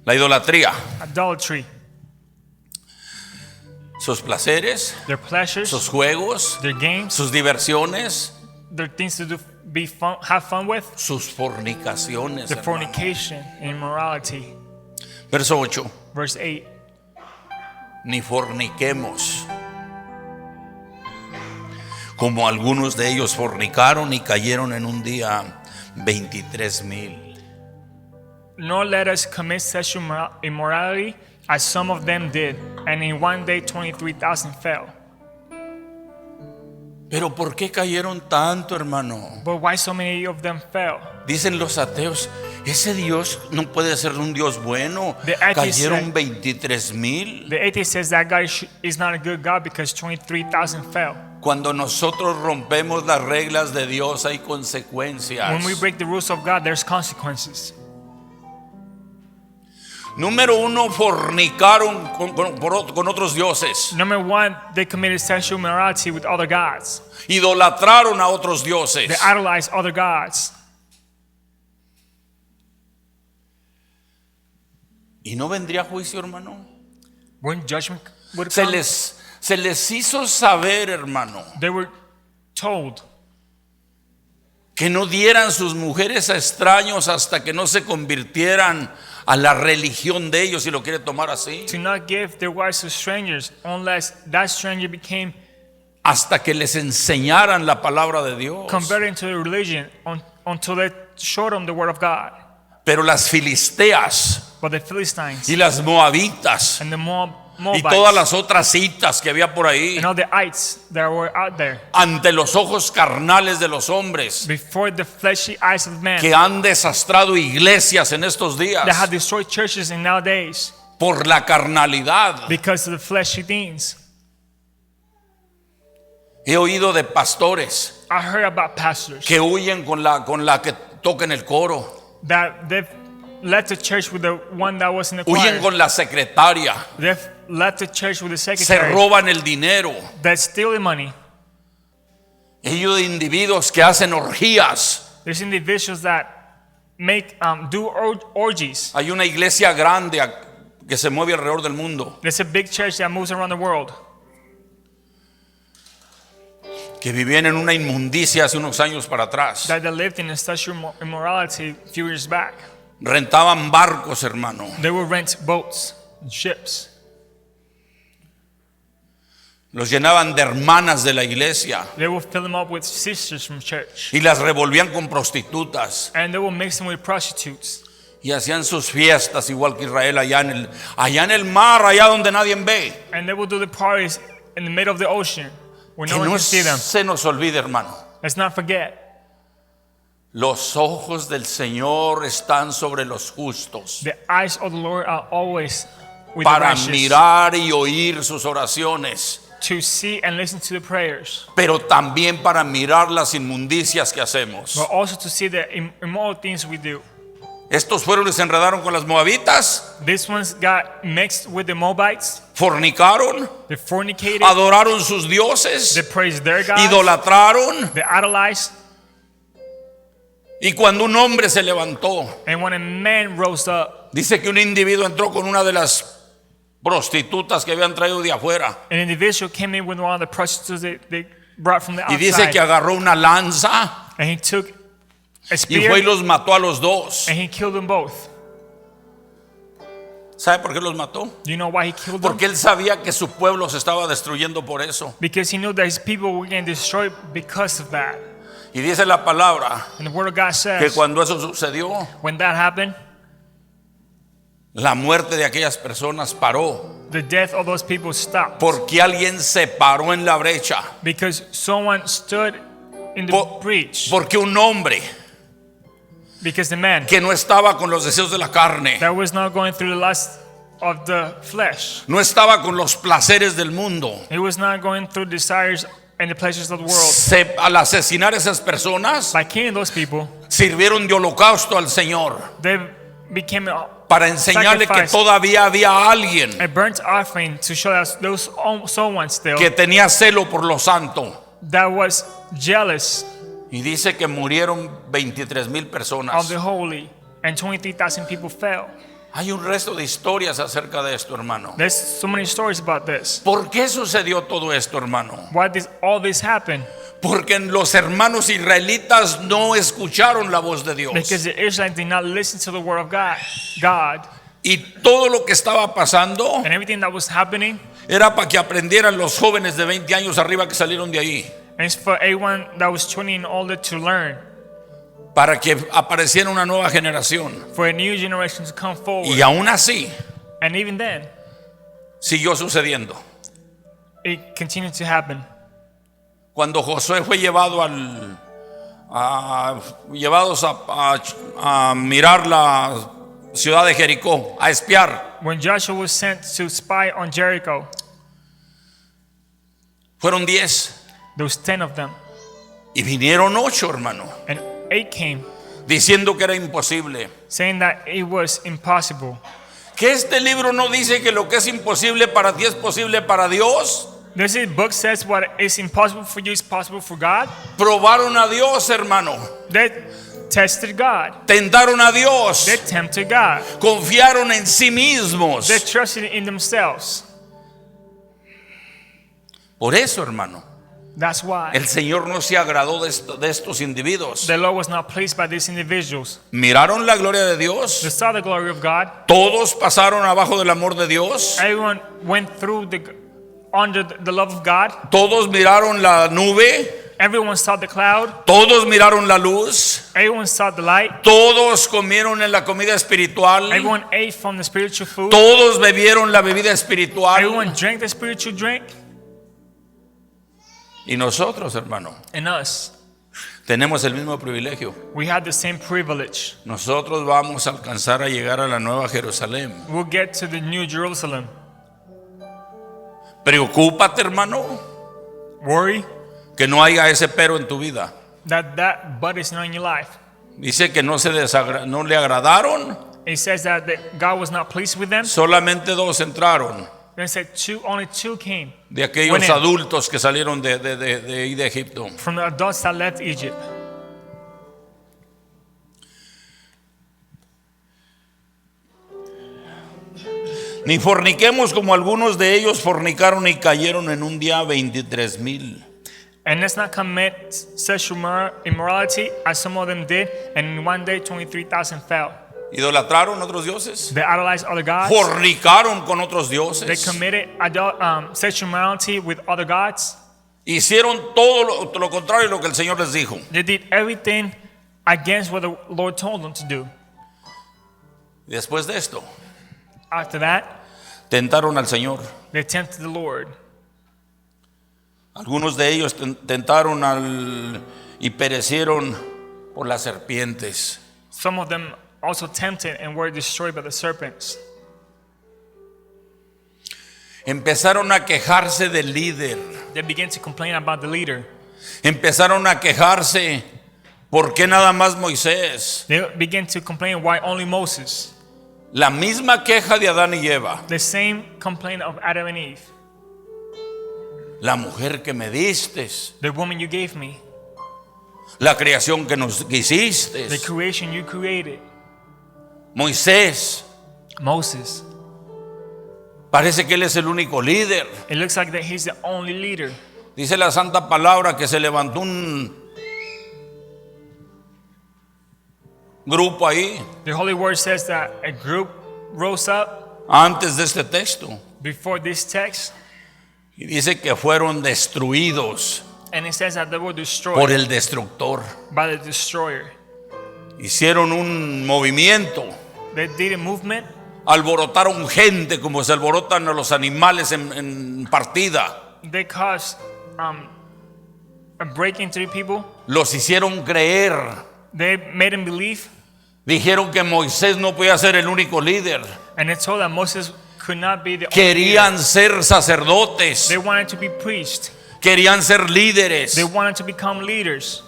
La idolatría, idolatry, sus placeres, their pleasures, sus juegos, their games, sus diversiones, their things to do, be fun, have fun with, sus fornicaciones. the Hermano. fornication, immorality. Verso 8. Verse 8. Ni forniquemos, como algunos de ellos fornicaron y cayeron en un día 23,000. Nor let us commit sexual immorality as some of them did, and in one day 23,000 fell. Pero ¿por qué cayeron tanto, hermano? But why so many of them fell? Dicen los ateos, ese Dios no puede ser un Dios bueno. The atheists Cayeron say- 23,000. The atheist says that God is not a good God because 23,000 fell. Cuando nosotros rompemos las reglas de Dios hay consecuencias. When we break the rules of God, there's consequences. Número 1, fornicaron con otros dioses. Number one, they committed sexual immorality with other gods. Idolatraron a otros dioses. They idolized other gods. ¿Y no vendría juicio, hermano? When judgment would Se come, les hizo saber, hermano, they were told que no dieran sus mujeres a extraños hasta que no se convirtieran a la religión de ellos, si lo quiere tomar así, to not give their wives to strangers unless that stranger became hasta que les enseñaran la palabra de Dios. converted into the religion until they showed them the word of God. Pero las filisteas But the Philistines y las moabitas and the y Moabites todas las otras citas que había por ahí, and all the ites that were out there ante los ojos carnales de los hombres before the fleshy eyes of man que han desastrado iglesias en estos días that have destroyed churches in nowadays por la carnalidad. because of the fleshy things. He oído de pastores I heard about pastors que huyen con la que toca en el coro, that they've left the church with the one that was in the huyen choir. con la secretaria, They've left the church with the se secretary roban el dinero. that's stealing money. He oído de individuos que hacen orgías. There's individuals that make do orgies. Hay una iglesia grande que se mueve alrededor del mundo, There's a big church that moves around the world que vivían en una inmundicia hace unos años para atrás. that they lived in sexual immorality a few years back. Rentaban barcos, hermano. They would rent boats and ships. Los llenaban de hermanas de la iglesia They would fill them up with sisters from church. y las revolvían con prostitutas. And they would mix them with prostitutes. Y hacían sus fiestas igual que Israel allá en el mar, allá donde nadie ve. And they would do the parties in the middle of the ocean where Que no one no can see them. se nos olvide, hermano. Let's not forget, Los ojos del Señor están sobre los justos the eyes of the Lord are always with the para righteous, mirar y oír sus oraciones, to see and listen to the prayers, pero también para mirar las inmundicias que hacemos. but also to see the immoral things we do. Estos fueron y se enredaron con las moabitas, These ones got mixed with the Moabites. fornicaron, They fornicated. adoraron sus They dioses, praised their gods. idolatraron. They idolized. Y cuando un hombre se levantó, And when a man rose up, dice que un individuo entró con una de las prostitutas que habían traído de afuera. an individual came in with one of the prostitutes they brought from the Y dice outside. que agarró una lanza And he took a y spear fue y los mató a los dos. and he killed them both. ¿Sabe por qué los mató? Do you know why he killed them? Porque él sabía que su pueblo se estaba destruyendo por eso. Because he knew that his people were getting destroyed because of that. Y dice la palabra And the word of God que says, cuando eso sucedió, when that happened, la muerte de aquellas personas paró. the death of those people stopped. Porque alguien se paró en la brecha. Because someone stood in the breach. Porque un hombre Because the man que no estaba con los deseos de la carne, that was not going through the lust of the flesh, no estaba con los placeres del mundo, he was not going through desires and the pleasures of the world. al asesinar a esas personas, By killing those people, sirvieron de holocausto al Señor they became para enseñarle que todavía había alguien a burnt offering to show us those someone still que tenía celo por lo santo. that was jealous Y dice que murieron 23,000 of personas. the holy, and 23,000 people fell. Hay un resto de historias acerca de esto, hermano. There's so many stories about this. ¿Por qué sucedió todo esto, hermano? Why did all this happen? Porque los hermanos israelitas no escucharon la voz de Dios. Because the Israelites did not listen to the word of God. Y todo lo que estaba pasando And everything that was happening, era para que aprendieran los jóvenes de 20 años arriba que salieron de ahí. and it's for everyone that was 20 and older to learn, Para que apareciera una nueva generación. for a new generation to come forward. Y aún así And even then, siguió sucediendo. it continued to happen. Cuando Josué fue llevado llevados a mirar la ciudad de Jericó, a espiar, When Joshua was sent to spy on Jericho, fueron 10 there was 10 of them, y vinieron 8, hermano, and 8 came, diciendo que era imposible. saying that it was impossible. Que este libro no dice que lo que es imposible para ti es posible para Dios. This book says what is impossible for you is possible for God. Probaron a Dios, hermano. They tested God. Tentaron a Dios. They tempted God. Confiaron en sí mismos. They trusted in themselves. Por eso, hermano, That's why el Señor no se agradó de estos individuos. the Lord was not pleased by these individuals. Miraron la gloria de They Dios. saw the glory of God. Todos pasaron abajo del amor de Dios. Everyone went through under the love of God. Todos miraron la nube. Everyone saw the cloud. Todos miraron la luz. Everyone saw the light. Todos comieron en la comida espiritual. Everyone ate from the spiritual food. Todos bebieron la bebida espiritual. Everyone drank the spiritual drink. Y nosotros, hermano, And us, tenemos el mismo privilegio. we had the same privilege. Nosotros vamos a alcanzar a llegar a la Nueva Jerusalén. We'll get to the New Jerusalem. Preocúpate, hermano, Worry que no haya ese pero en tu vida. that but is not in your life. Dice que no le agradaron, It says that God was not pleased with them. solamente 2 entraron Then it said only two came de aquellos Went in. adultos que salieron de Egipto. from the adults that left Egypt. Ni forniquemos como algunos de ellos fornicaron y cayeron en un día 23,000. And let's not commit sexual immorality as some of them did, and in one day 23,000 fell. Idolatraron otros dioses. They idolized other gods. Fornicaron con otros They dioses. committed sexual immorality with other gods. Hicieron todo lo contrario de lo que el Señor les dijo. They did everything against what the Lord told them to do. Después de esto, After that, tentaron al Señor. they tempted the Lord. Algunos de ellos tentaron y perecieron por las serpientes. Some of them also tempted and were destroyed by the serpents. Empezaron a quejarse del líder. They began to complain about the leader. Empezaron a quejarse, ¿por qué nada más Moisés? They began to complain why only Moses. La misma queja de Adán y Eva. The same complaint of Adam and Eve. La mujer que me diste, The woman you gave me, la creación que hiciste, the creation you created. Moisés. Moses. Parece que él es el único líder. It looks like that he's the only leader. Dice la santa palabra que se levantó un grupo ahí The Holy Word says that a group rose up antes de este texto before this text, y dice que fueron destruidos and it says that they were por destroyed el destructor. by the destroyer. Hicieron un movimiento, They did a movement. alborotaron gente como se alborotan a los animales en partida. They caused a break into the people. Los hicieron creer. They made them believe, Dijeron que Moisés no podía ser el único líder. and they told that Moses could not be the only leader. Querían ser sacerdotes. They wanted to be priests. Querían ser líderes. They wanted to become leaders.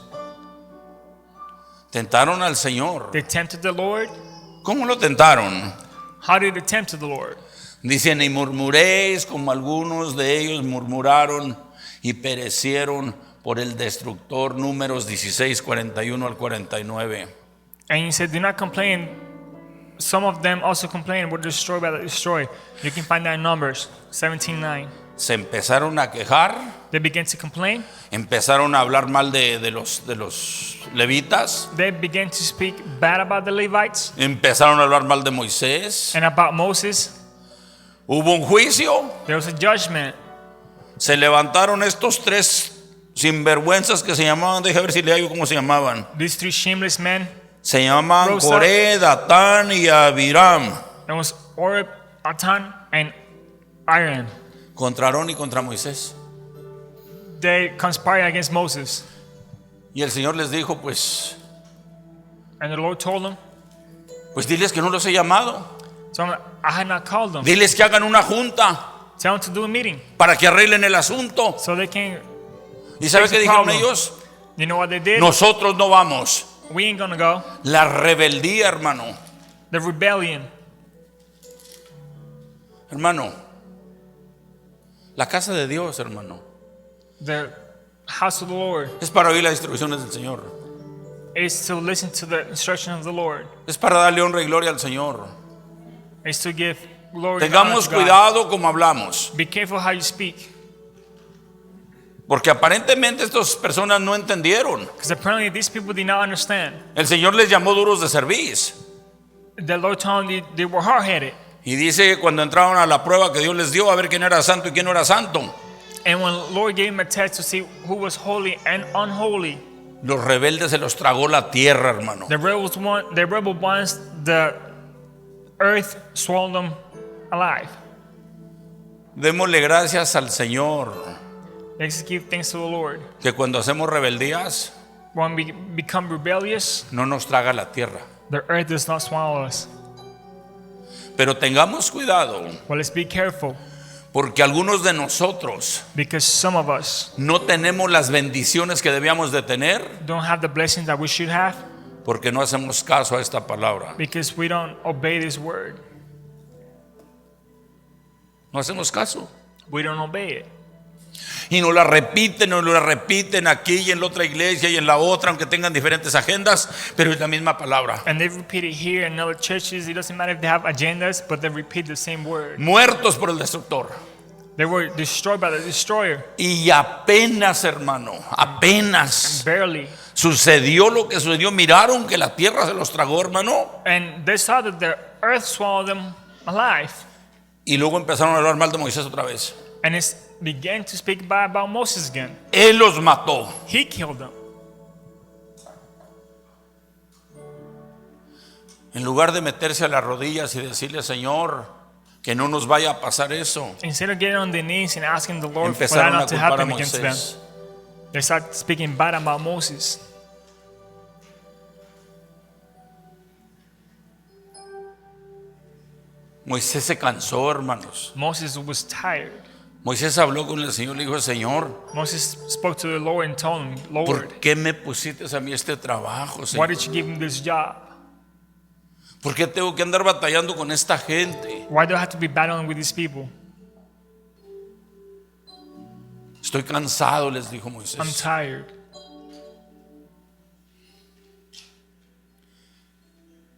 Tentaron al Señor. They tempted the Lord. ¿Cómo lo tentaron? How did they tempt the Lord? Dicen, y murmuréis como algunos de ellos murmuraron y perecieron por el destructor. Números 16, 41 al 49. And he said, do not complain. Some of them also complained, were destroyed by the destroyer. You can find that in Numbers 17:9. Se empezaron a quejar, They began to complain. empezaron a hablar mal de los levitas, They began to speak bad about the Levites empezaron a hablar mal de Moisés. and about Moses. Hubo un juicio, There was a judgment. se levantaron estos tres sinvergüenzas que se llamaban, deja ver si le hallo cómo se llamaban. These three shameless men, Se llamaban Rose up. Coré, Datán y Abiram. there was Oreb, Atan, and Aaron. Contra Aarón y contra Moisés. They conspired against Moses. Y el Señor les dijo, pues And the Lord told them, diles que no los he llamado. so I had not called them. Diles que hagan una junta Tell them to do a meeting para que arreglen el asunto. so they can. ¿Y sabe Fix qué the dijeron problem. ellos? You know what they did? Nosotros no vamos. We ain't gonna go. La rebeldía, hermano. The rebellion. Hermano. La casa de Dios, hermano. The house of the Lord Es para oír las instrucciones del Señor. is to listen to the instruction of the Lord. Es para darle honra y gloria al Señor. Is to give glory and honor Tengamos to God. cuidado como hablamos. Be careful how you speak, Porque aparentemente estas personas no entendieron. because apparently these people did not understand. El Señor les llamó duros de cerviz. The Lord told them they were hard-headed, Y dice que cuando entraron a la prueba que Dios les dio a ver quién era santo y quién no era santo, and when the Lord gave them a test to see who was holy and unholy, los rebeldes se los tragó la tierra, hermano. the rebel ones, the earth swallowed them alive. Démosle gracias al Señor Let's give thanks to the Lord. que cuando hacemos rebeldías When we become rebellious, no nos traga la tierra. the earth does not swallow us. Pero tengamos cuidado Well, let's be careful, porque algunos de nosotros because some of us no tenemos las bendiciones que debíamos de tener don't have the blessings that we should have porque no hacemos caso a esta palabra. because we don't obey this word. No hacemos caso. We don't obey it. Y nos la repiten aquí y en la otra iglesia y en la otra, aunque tengan diferentes agendas, pero es la misma palabra. And they repeat it here in other churches. It doesn't matter if they have agendas, but they repeat the same word. Muertos por el destructor. They were destroyed by the destroyer. Y apenas, hermano, apenas Barely. sucedió lo que sucedió. Miraron que la tierra se los tragó, hermano. And they saw that the earth swallowed them alive. Y luego empezaron a hablar mal de Moisés otra vez. And it began to speak bad about Moses again. Él los mató. He killed them. En lugar de meterse a las rodillas y decirle, Señor, que no nos vaya a pasar eso, Instead of getting on their knees and asking the Lord for that empezaron a not to culpar a happen against them, Moisés. they started speaking bad about Moses. Moisés se cansó, hermanos. Moses was tired. Moisés habló con el Señor, le dijo, Señor, Moses spoke to the Lord and told him, Lord, ¿por qué me pusiste a mí este trabajo, why Señor? did you give me this job? ¿Por qué tengo que andar batallando con esta gente? Why do I have to be battling with these people? Estoy cansado, les dijo I'm Moisés. tired.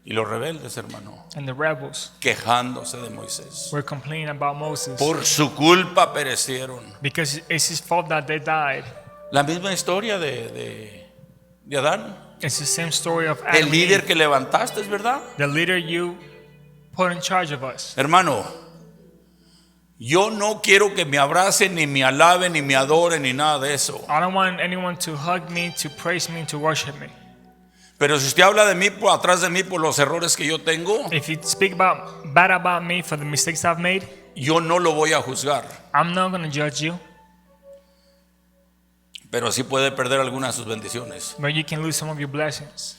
Y los rebeldes, hermano, And the rebels quejándose de Moisés. were complaining about Moses Por su culpa perecieron. because it's his fault that they died. La misma historia de Adán. It's the same story of Adam El and líder Eve, que levantaste, ¿es verdad? the leader you put in charge of us. Hermano, yo no quiero que me abracen, ni me alaben, ni me adoren, ni nada de eso. I don't want anyone to hug me, to praise me, to worship me. Pero si usted habla de mí, por atrás de mí, por los errores que yo tengo, If you speak bad about me for the mistakes I've made, yo no lo voy a juzgar. I'm not going to judge you, Pero sí puede perder algunas de sus bendiciones. but you can lose some of your blessings.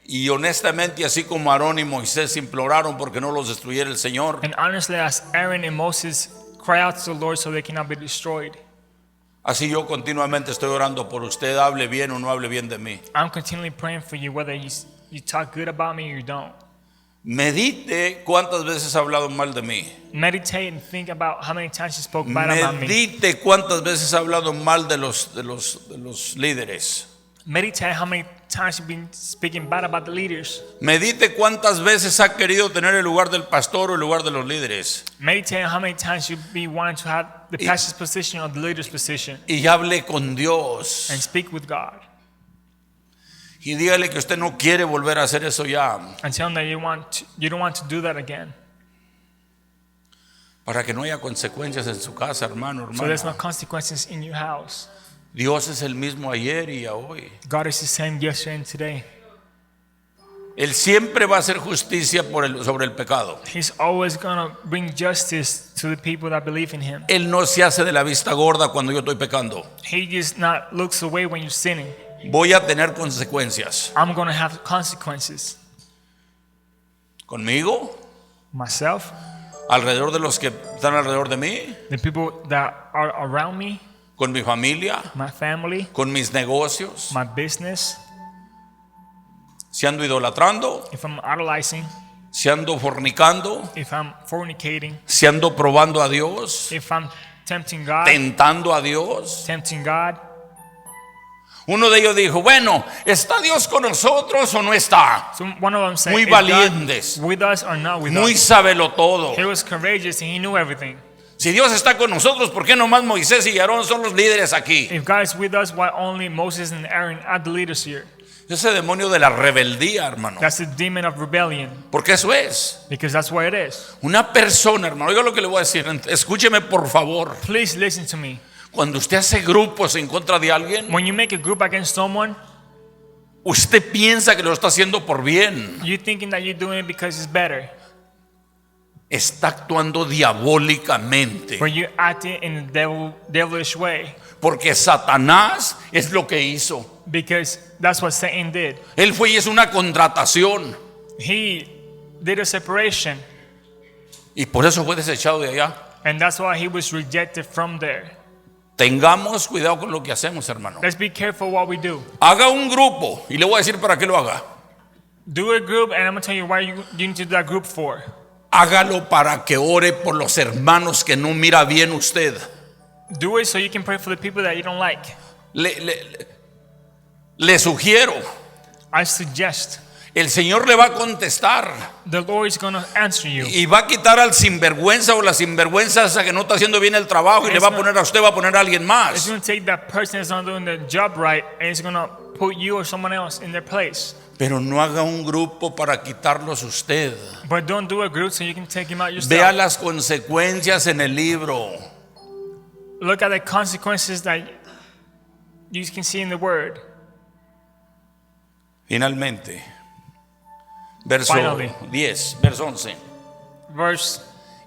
Y honestamente, así como Aarón y Moisés imploraron porque no los destruyera el Señor, And honestly, as Aaron and Moses cry out to the Lord so they cannot be destroyed, así yo continuamente estoy orando por usted, hable bien o no hable bien de mí. I'm continually praying for you, whether you talk good about me or you don't. Medite cuántas veces ha hablado mal de mí. Meditate and think about how many times you spoke bad about me. Medite cuántas veces ha hablado mal de los líderes. Meditate how many times you've been speaking bad about the leaders. Medite cuántas veces ha querido tener el lugar del pastor o el lugar de los líderes. Meditate how many times you be wanting to have the pastor's position or the leader's position, Y hable con Dios. and speak with God. Y dígale que usted no quiere volver a hacer eso ya. And tell them that you don't want to do that again. Para que no haya consecuencias en su casa, hermano, So there's no hermana. consequences in your house. Dios es el mismo ayer y hoy. God is the same yesterday and today. Él siempre va a hacer justicia sobre el pecado. He's always going to bring justice to the people that believe in him. Él no se hace de la vista gorda cuando yo estoy pecando. He just not looks away when you're sinning. Voy a tener consecuencias. I'm going to have consequences. Conmigo, Myself, alrededor de los que están alrededor de mí, the people that are around me, con mi familia, my family, con mis negocios. my business. Si ando idolatrando, If I'm idolizing, si ando fornicando, if I'm fornicating, si ando probando a Dios, if I'm tempting God, tentando a Dios. tempting God. Uno de ellos dijo, bueno, ¿está Dios con nosotros o no está? So one of them said, Muy "Is God valientes. with us or not with Muy us?" sábelo todo. He was courageous and he knew everything. Si Dios está con nosotros, ¿por qué nomás Moisés y Aarón son los líderes aquí? If God is with us, why only Moses and Aaron are the leaders here? Ese demonio de la rebeldía, hermano. That's the demon of rebellion, Porque eso es. because that's what it is. Una persona, hermano, oiga lo que le voy a decir. Escúcheme, por favor. Please listen to me. Cuando usted hace grupos en contra de alguien, When you make a group against someone, usted piensa que lo está haciendo por bien. you're thinking that you're doing it because it's better, Está actuando diabólicamente. but you're acting in a devilish way, Porque Satanás es lo que hizo. because that's what Satan did. Él fue y hizo una contratación. He did a separation, Y por eso fue desechado de allá. and that's why he was rejected from there. Tengamos cuidado con lo que hacemos, hermano. Let's be careful what we do. Haga un grupo y le voy a decir para qué lo haga. Do a group, and I'm going to tell you why you need to do that group for. Hágalo para que ore por los hermanos que no mira bien usted. Do it so you can pray for the people that you don't like. Le sugiero, I suggest el Señor le va a contestar The Lord is going to answer you. y va a quitar al sinvergüenza o la sinvergüenza esa que no está haciendo bien el trabajo y le va a poner a usted, va a poner a alguien It's más. going to take that person that's not doing the job right, and it's going to put you or someone else in their place. Pero no haga un grupo para quitarlos usted. But don't do a group so you can take him out yourself. Vea las consecuencias en el libro. Look at the consequences that you can see in the word. Finalmente, verso Finally. 10, verso 11. Verse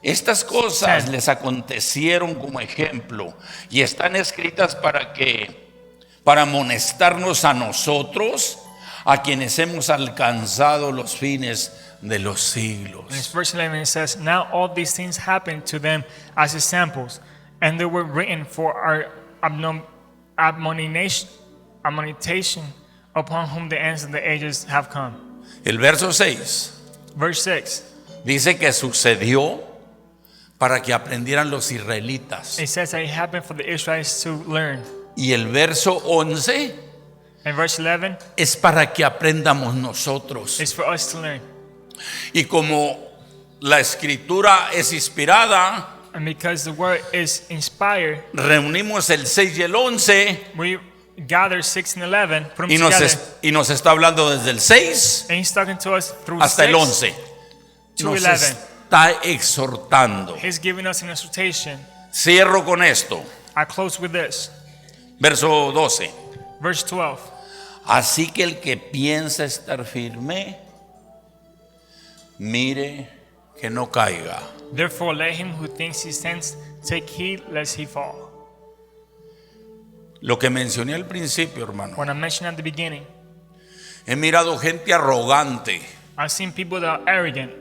Estas cosas 10. les acontecieron como ejemplo y están escritas para amonestarnos a nosotros, a quienes hemos alcanzado los fines de los siglos. in verse 11 it says, "Now all these things happened to them as examples, and they were written for our admonition upon whom the ends of the ages have come." El verso 6 Verse 6, dice que sucedió para que aprendieran los israelitas. it says that it happened for the Israelites to learn. Y el verso 11 And verse 11 es para que aprendamos nosotros. is for us to learn. Y como la escritura es inspirada, And because the word is inspired, reunimos el 6 y el 11 we gather 6 and 11, put them y together. y nos está hablando desde el 6 And he's talking to us through hasta el 6 11. to Nos 11. está exhortando. He's giving us an exhortation. Cierro con esto. I close with this. Verso 12. Verse 12. Así que el que piensa estar firme, mire que no caiga. Therefore, let him who thinks he stands take heed lest he fall. Lo que mencioné al principio, hermano. When I mentioned at the beginning, He mirado gente arrogante I've seen people that are arrogant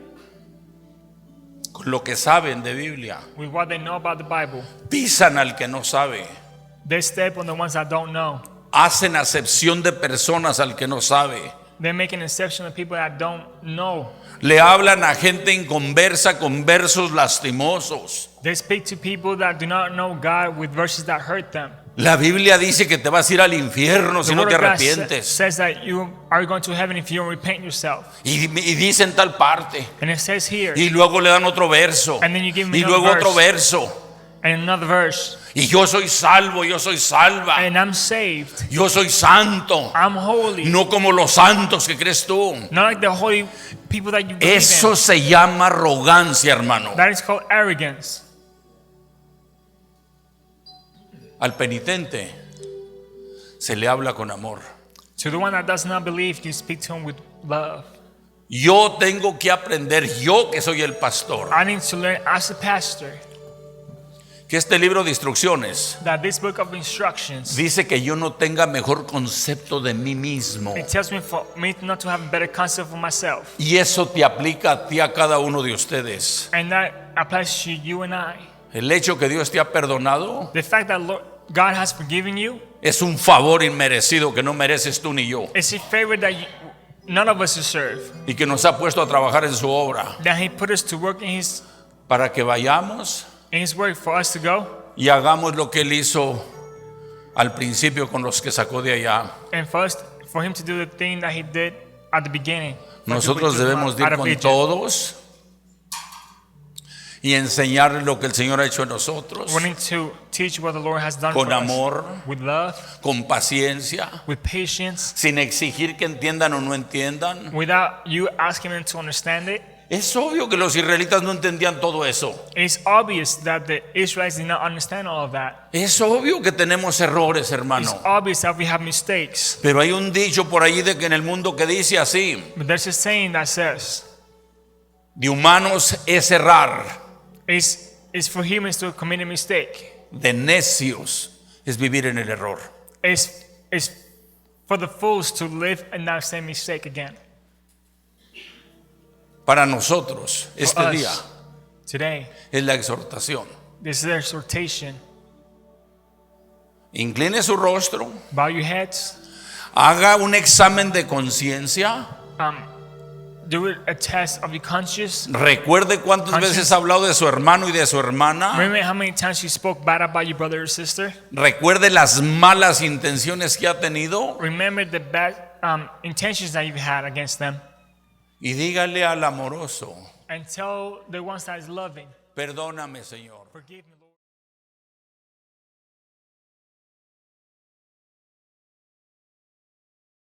con lo que saben de Biblia. with what they know about the Bible. Pisan al que no sabe. They step on the ones that don't know. Hacen acepción de personas al que no sabe. They make an exception of people that don't know. Le hablan a gente inconversa con versos lastimosos. They speak to people that do not know God with verses that hurt them. La Biblia dice que te vas a ir al infierno si The no word te of God arrepientes. says that you are going to heaven if you don't repent yourself. Y dicen tal parte. And it says here, Y luego le dan otro verso. And then you give me Y another luego otro verso. and another verse, Y yo soy salvo, yo soy salva. and I'm saved. Yo soy santo. I'm holy. No como los santos que crees tú. Not like the holy people that you believe Eso in. se llama arrogancia, hermano. That is called arrogance. Al penitente se le habla con amor. To the one that does not believe, you speak to him with love. Yo tengo que aprender, yo que soy el pastor, I need to learn as a pastor que este libro de instrucciones that this book of instructions, dice que yo no tenga mejor concepto de mí mismo. it tells me for me not to have a better concept of myself. Y eso te aplica a ti, a cada uno de ustedes. And that applies to you and I. El hecho que Dios te ha perdonado The fact that God has forgiven you es un favor inmerecido que no mereces tú ni yo. is a favor that none of us deserve. Y que nos ha puesto a trabajar en su obra That He put us to work in para que vayamos His work for us to go y hagamos lo que Él hizo al principio con los que sacó de allá. and for Him to do the thing that He did at the beginning. Nosotros debemos de ir con todos y enseñarles lo que el Señor ha hecho en nosotros, We need to teach what the Lord has done con for amor, us with love, con paciencia, with patience, sin exigir que entiendan o no entiendan. without you asking them to understand it. Es obvio que los israelitas no entendían todo eso. It's obvious that the Israelites did not understand all of that. Es obvio que tenemos errores, It's hermano. obvious that we have mistakes. Pero hay un dicho por ahí de que en el mundo que dice así: But there's a saying that says, de humanos es errar, it's for humans to commit a mistake. de necios es vivir en el error. It's for the fools to live in that same mistake again. Para nosotros, este For us, día today, es la exhortación. this is the exhortation. Incline su rostro, Bow your heads. haga un examen de conciencia. Do a test of your conscience. Recuerde cuántas veces ha hablado de su hermano y de su hermana. Remember how many times you spoke bad about your brother or sister. Recuerde las malas intenciones que ha tenido. Remember the bad intentions that you've had against them. Y dígale al amoroso, and tell the ones that is loving, perdóname, Señor. forgive me.